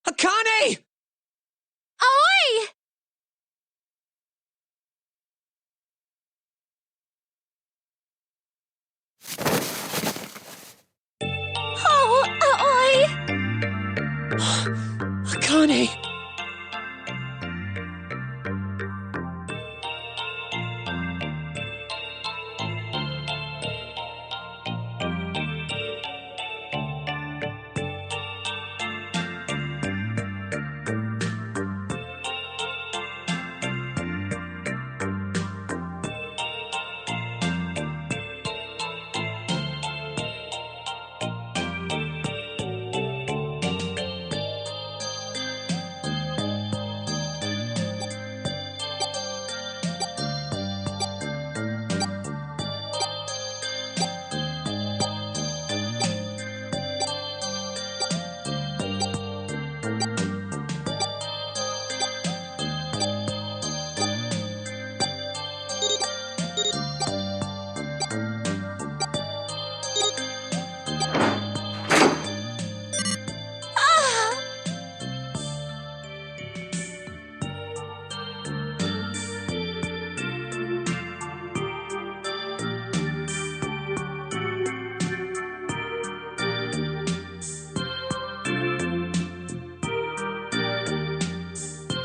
Akane! Oi! Oh, oi! Akane!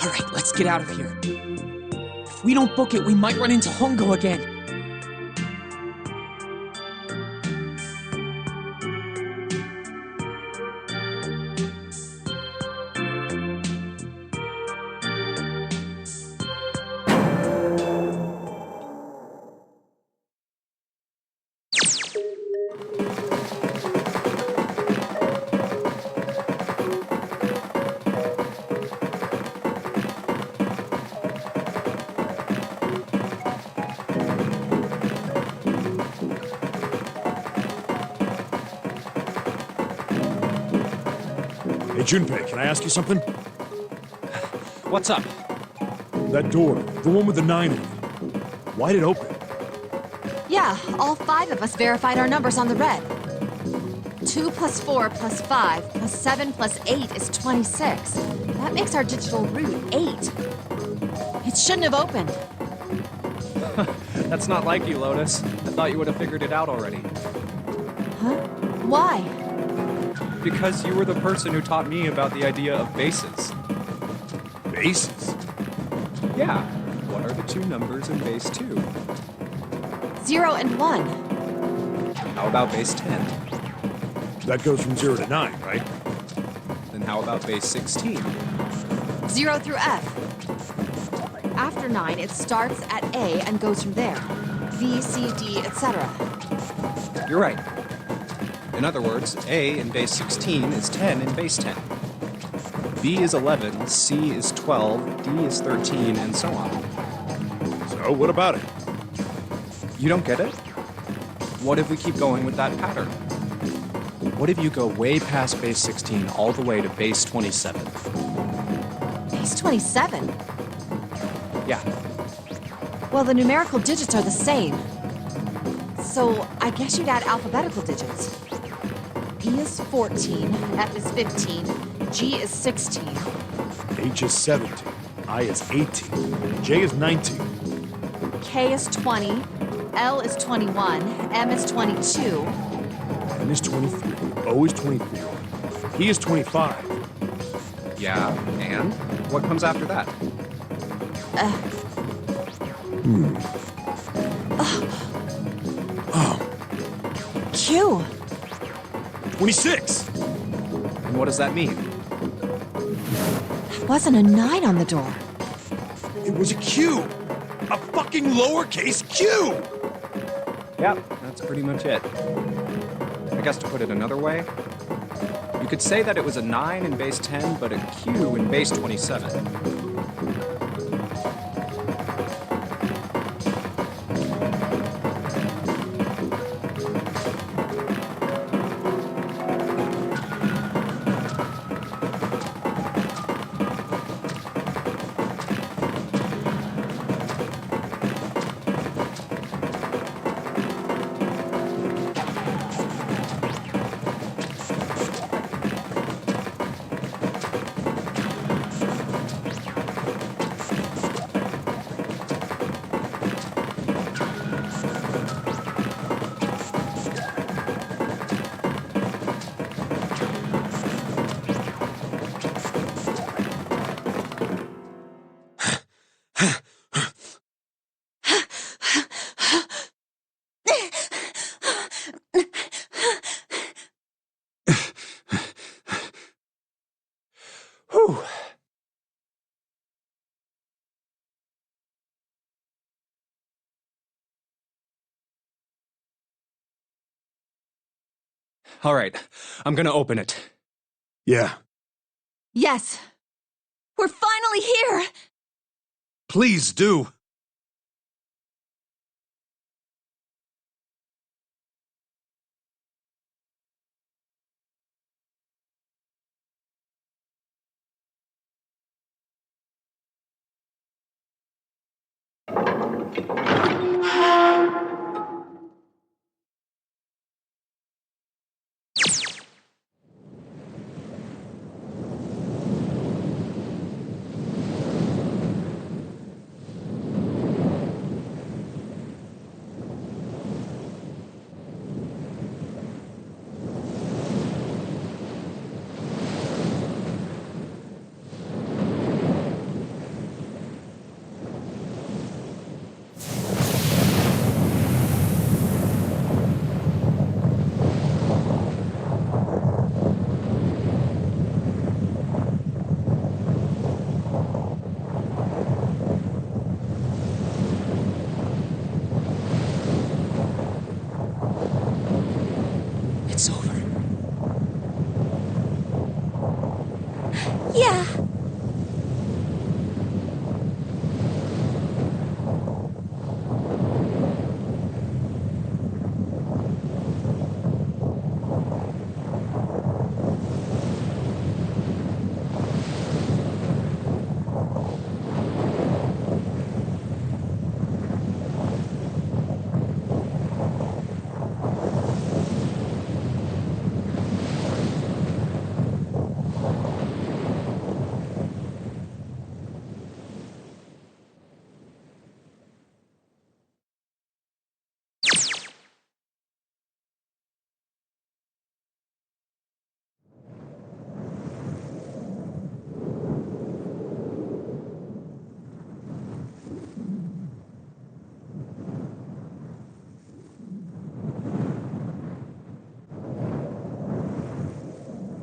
All right, let's get out of here. If we don't book it, we might run into Hongo again. Hey, Junpei, can I ask you something? What's up? That door, the one with the 9 on it. Why'd it open? Yeah, all 5 of us verified our numbers on the red. 2 plus 4 plus 5 plus 7 plus 8 is 26. That makes our digital route 8. It shouldn't have opened. That's not like you, Lotus. I thought you would have figured it out already. Huh? Why? Because you were the person who taught me about the idea of bases. Bases? Yeah. What are the 2 numbers in base 2? 0 and 1. How about base 10? That goes from 0 to 9, right? Then how about base 16? 0 through F. After 9, it starts at A and goes from there. B, C, D, etc. You're right. In other words, A in base 16 is 10 in base 10. B is 11, C is 12, D is 13, and so on. So, what about it? You don't get it? What if we keep going with that pattern? What if you go way past base 16 all the way to base 27? Base 27? Yeah. Well, the numerical digits are the same. So, I guess you'd add alphabetical digits. E is 14, F is 15, G is 16. H is 17, I is 18, J is 19. K is 20, L is 21, M is 22. N is 23, O is 24, P is 25. Yeah, and? What comes after that? Q. 26! And what does that mean? There wasn't a 9 on the door. It was a Q! A fucking lowercase Q! Yep, that's pretty much it. I guess to put it another way, you could say that it was a 9 in base 10, but a Q in base 27. Whew. All right, I'm gonna open it. Yeah. Yes! We're finally here! Please do! it's over. Yeah.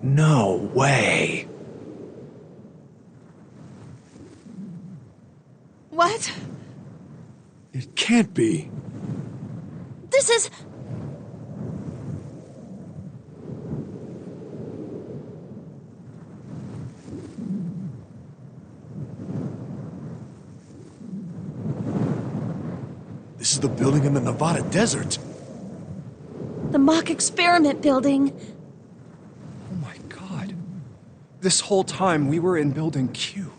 No way. What? It can't be. This is... This is the building in the Nevada desert. the mock experiment building. Oh my god. This whole time we were in Building Q.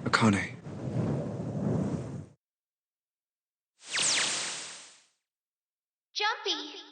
Akane. Jumpy!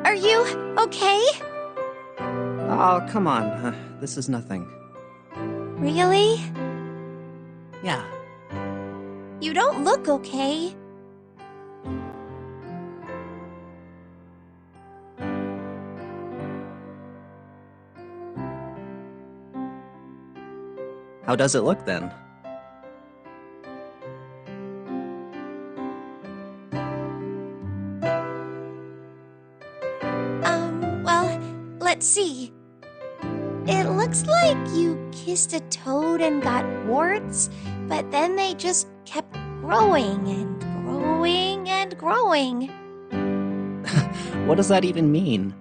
Are you okay? Oh, come on. This is nothing. Really? Yeah. You don't look okay. How does it look then? Well, let's see. It looks like you kissed a toad and got warts, but then they just kept growing and growing and growing. What does that even mean?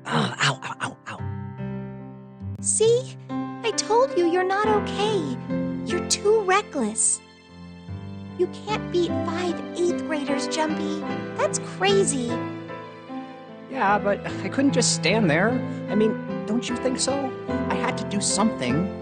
Ah, ow, ow, ow, ow. See? I told you you're not okay. You're too reckless. You can't beat 5 8th graders, Jumpy. That's crazy. Yeah, but I couldn't just stand there. I mean, don't you think so? I had to do something.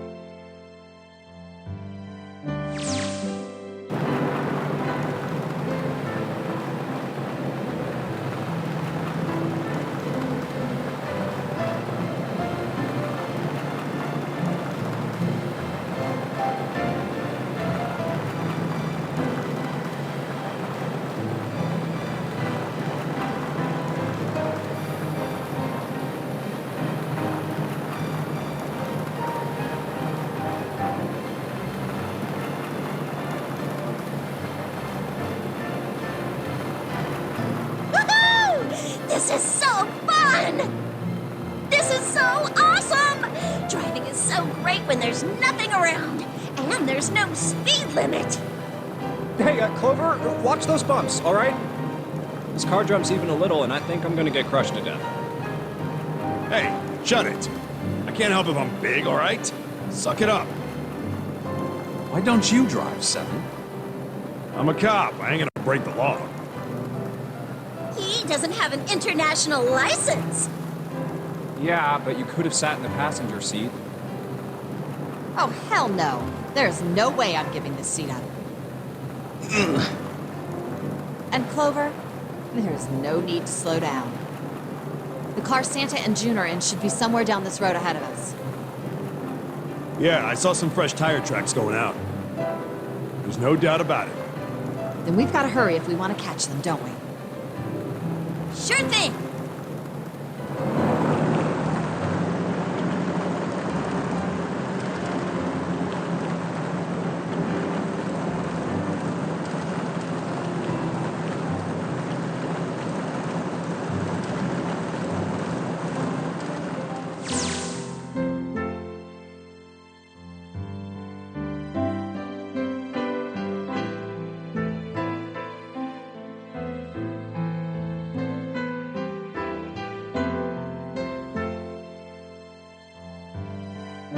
This is so fun! This is so awesome! Driving is so great when there's nothing around, and there's no speed limit. Hey, Clover, watch those bumps, all right? This car jumps even a little, and I think I'm gonna get crushed to death. Hey, shut it. I can't help if I'm big, all right? Suck it up. Why don't you drive, Seven? I'm a cop. I ain't gonna break the law. He doesn't have an international license. Yeah, but you could have sat in the passenger seat. Oh, hell no. There's no way I'm giving this seat up. And Clover, there's no need to slow down. The car Santa and June are in should be somewhere down this road ahead of us. Yeah, I saw some fresh tire tracks going out. There's no doubt about it. Then we've got to hurry if we want to catch them, don't we? Sure thing.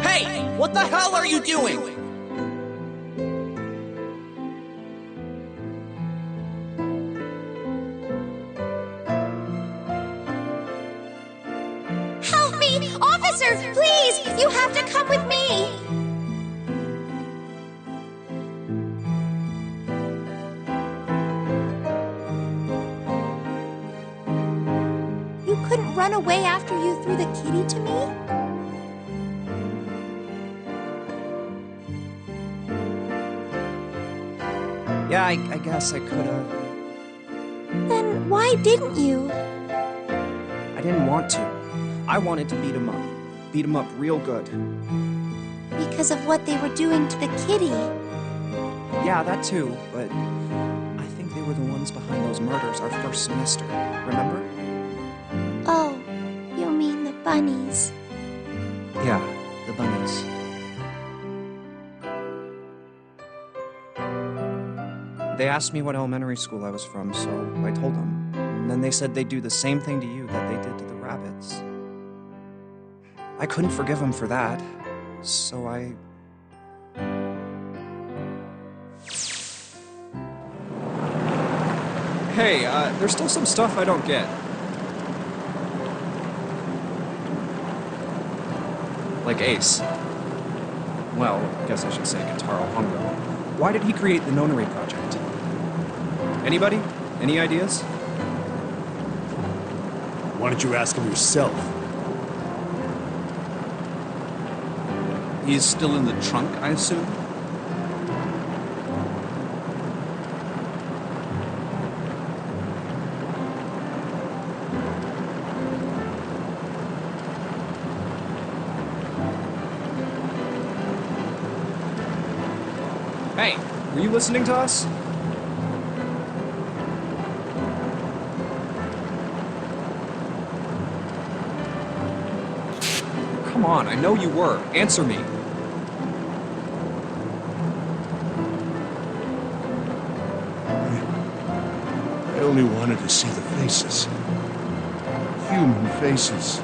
Hey, what the hell are you doing? Help me! Officer, please! You have to come with me! You couldn't run away after you threw the kitty to me? Yeah, I guess I could have. Then why didn't you? I didn't want to. I wanted to beat him up. Beat him up real good. Because of what they were doing to the kitty. Yeah, that too, but I think they were the ones behind those murders our first semester. Remember? Oh, you mean the bunnies. Yeah, the bunnies. They asked me what elementary school I was from, so I told them. And then they said they'd do the same thing to you that they did to the rabbits. I couldn't forgive them for that, so I... Hey, there's still some stuff I don't get. Like Ace. Well, I guess I should say Kentaro Hongo. Why did he create the Nonary project? Anybody? Any ideas? Why don't you ask him yourself? He's still in the trunk, I assume? Hey, were you listening to us? Come on, I know you were. Answer me. I only wanted to see the faces. Human faces.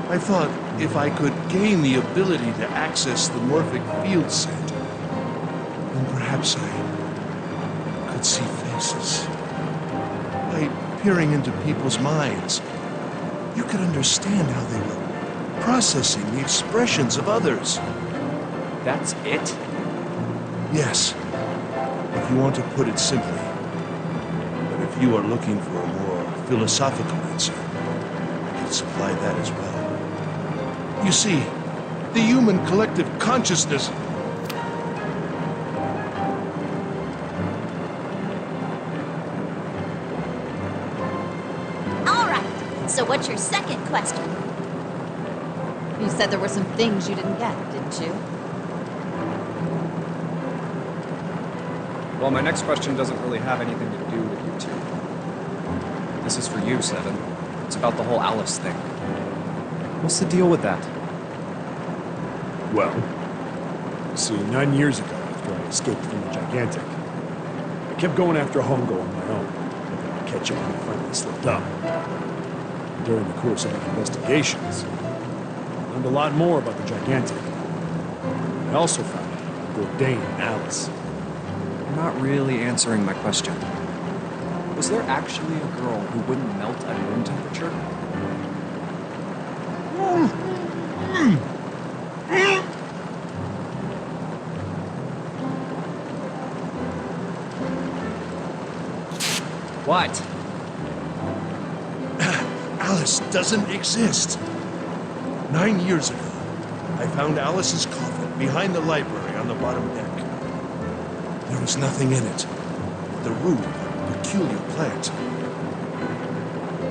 I thought if I could gain the ability to access the morphic field set, then perhaps I could see faces. By peering into people's minds, you could understand how they were processing the expressions of others. That's it? Yes, if you want to put it simply. But if you are looking for a more philosophical answer, I can supply that as well. You see, the human collective consciousness... All right, so what's your second question? You said there were some things you didn't get, didn't you? Well, my next question doesn't really have anything to do with you two. This is for you, Seven. It's about the whole Alice thing. What's the deal with that? Well, you see, 9 years ago, after I escaped from the Gigantic, I kept going after Hongo on my own, hoping I'd catch up when I finally slipped up. During the course of my investigations, I learned a lot more about the Gigantic. I also found out about Bourdain and Alice. You're not really answering my question. Was there actually a girl who wouldn't melt at room temperature? What? Alice doesn't exist. 9 years ago, I found Alice's coffin behind the library on the bottom deck. There was nothing in it but the root of a peculiar plant.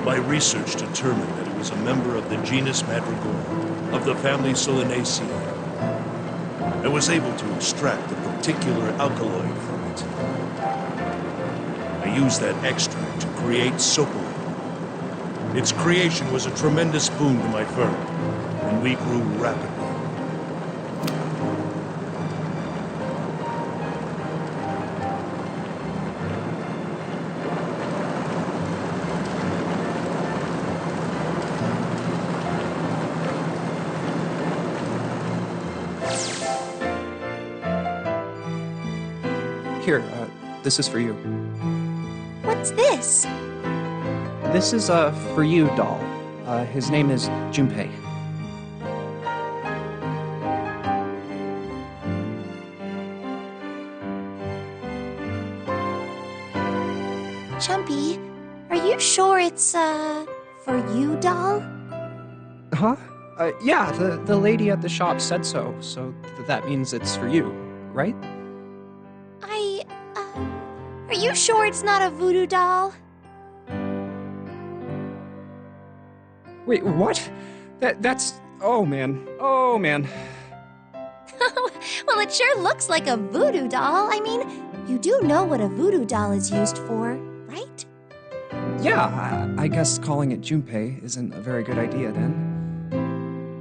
My research determined that it was a member of the genus Madrigal, of the family Solanaceae. I was able to extract a particular alkaloid from it. I used that extract to create Sopalin. Its creation was a tremendous boon to my firm, and we grew rapidly. Here, this is for you. What's this? This is, for you, doll. His name is Junpei. Chumpy, are you sure it's, for you, doll? Huh? Yeah, the lady at the shop said so, that means it's for you, right? Are you sure it's not a voodoo doll? Wait, what? That's... Oh, man. Oh, man. Well, it sure looks like a voodoo doll. I mean, you do know what a voodoo doll is used for, right? Yeah, I guess calling it Junpei isn't a very good idea, then.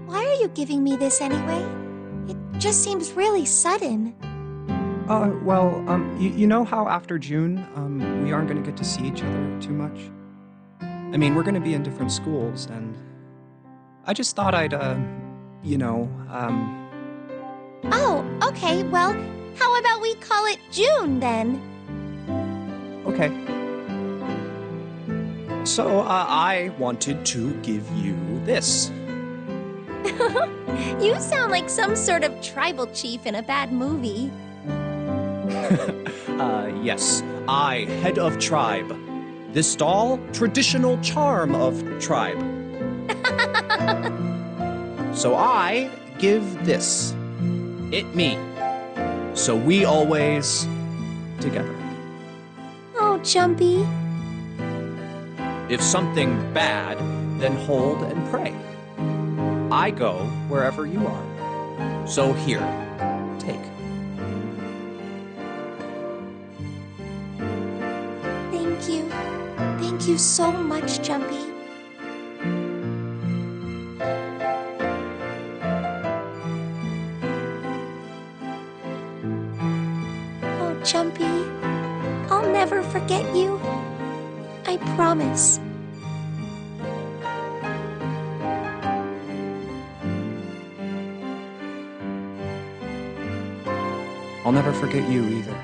Why are you giving me this anyway? It just seems really sudden. You know how after June, we aren't gonna get to see each other too much? I mean, we're gonna be in different schools, and I just thought I'd, Oh, okay, well, how about we call it June, then? Okay. So, I wanted to give you this. You sound like some sort of tribal chief in a bad movie. Yes. I, head of tribe. This doll, traditional charm of tribe. So I give this. It me. So we always together. Oh, Chumpy. If something bad, then hold and pray. I go wherever you are. So here, take. Thank you. Thank you so much, Jumpy. Oh, Jumpy, I'll never forget you. I promise. I'll never forget you either.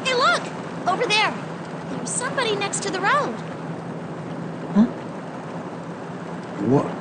Hey, look! Over there! There's somebody next to the road. What?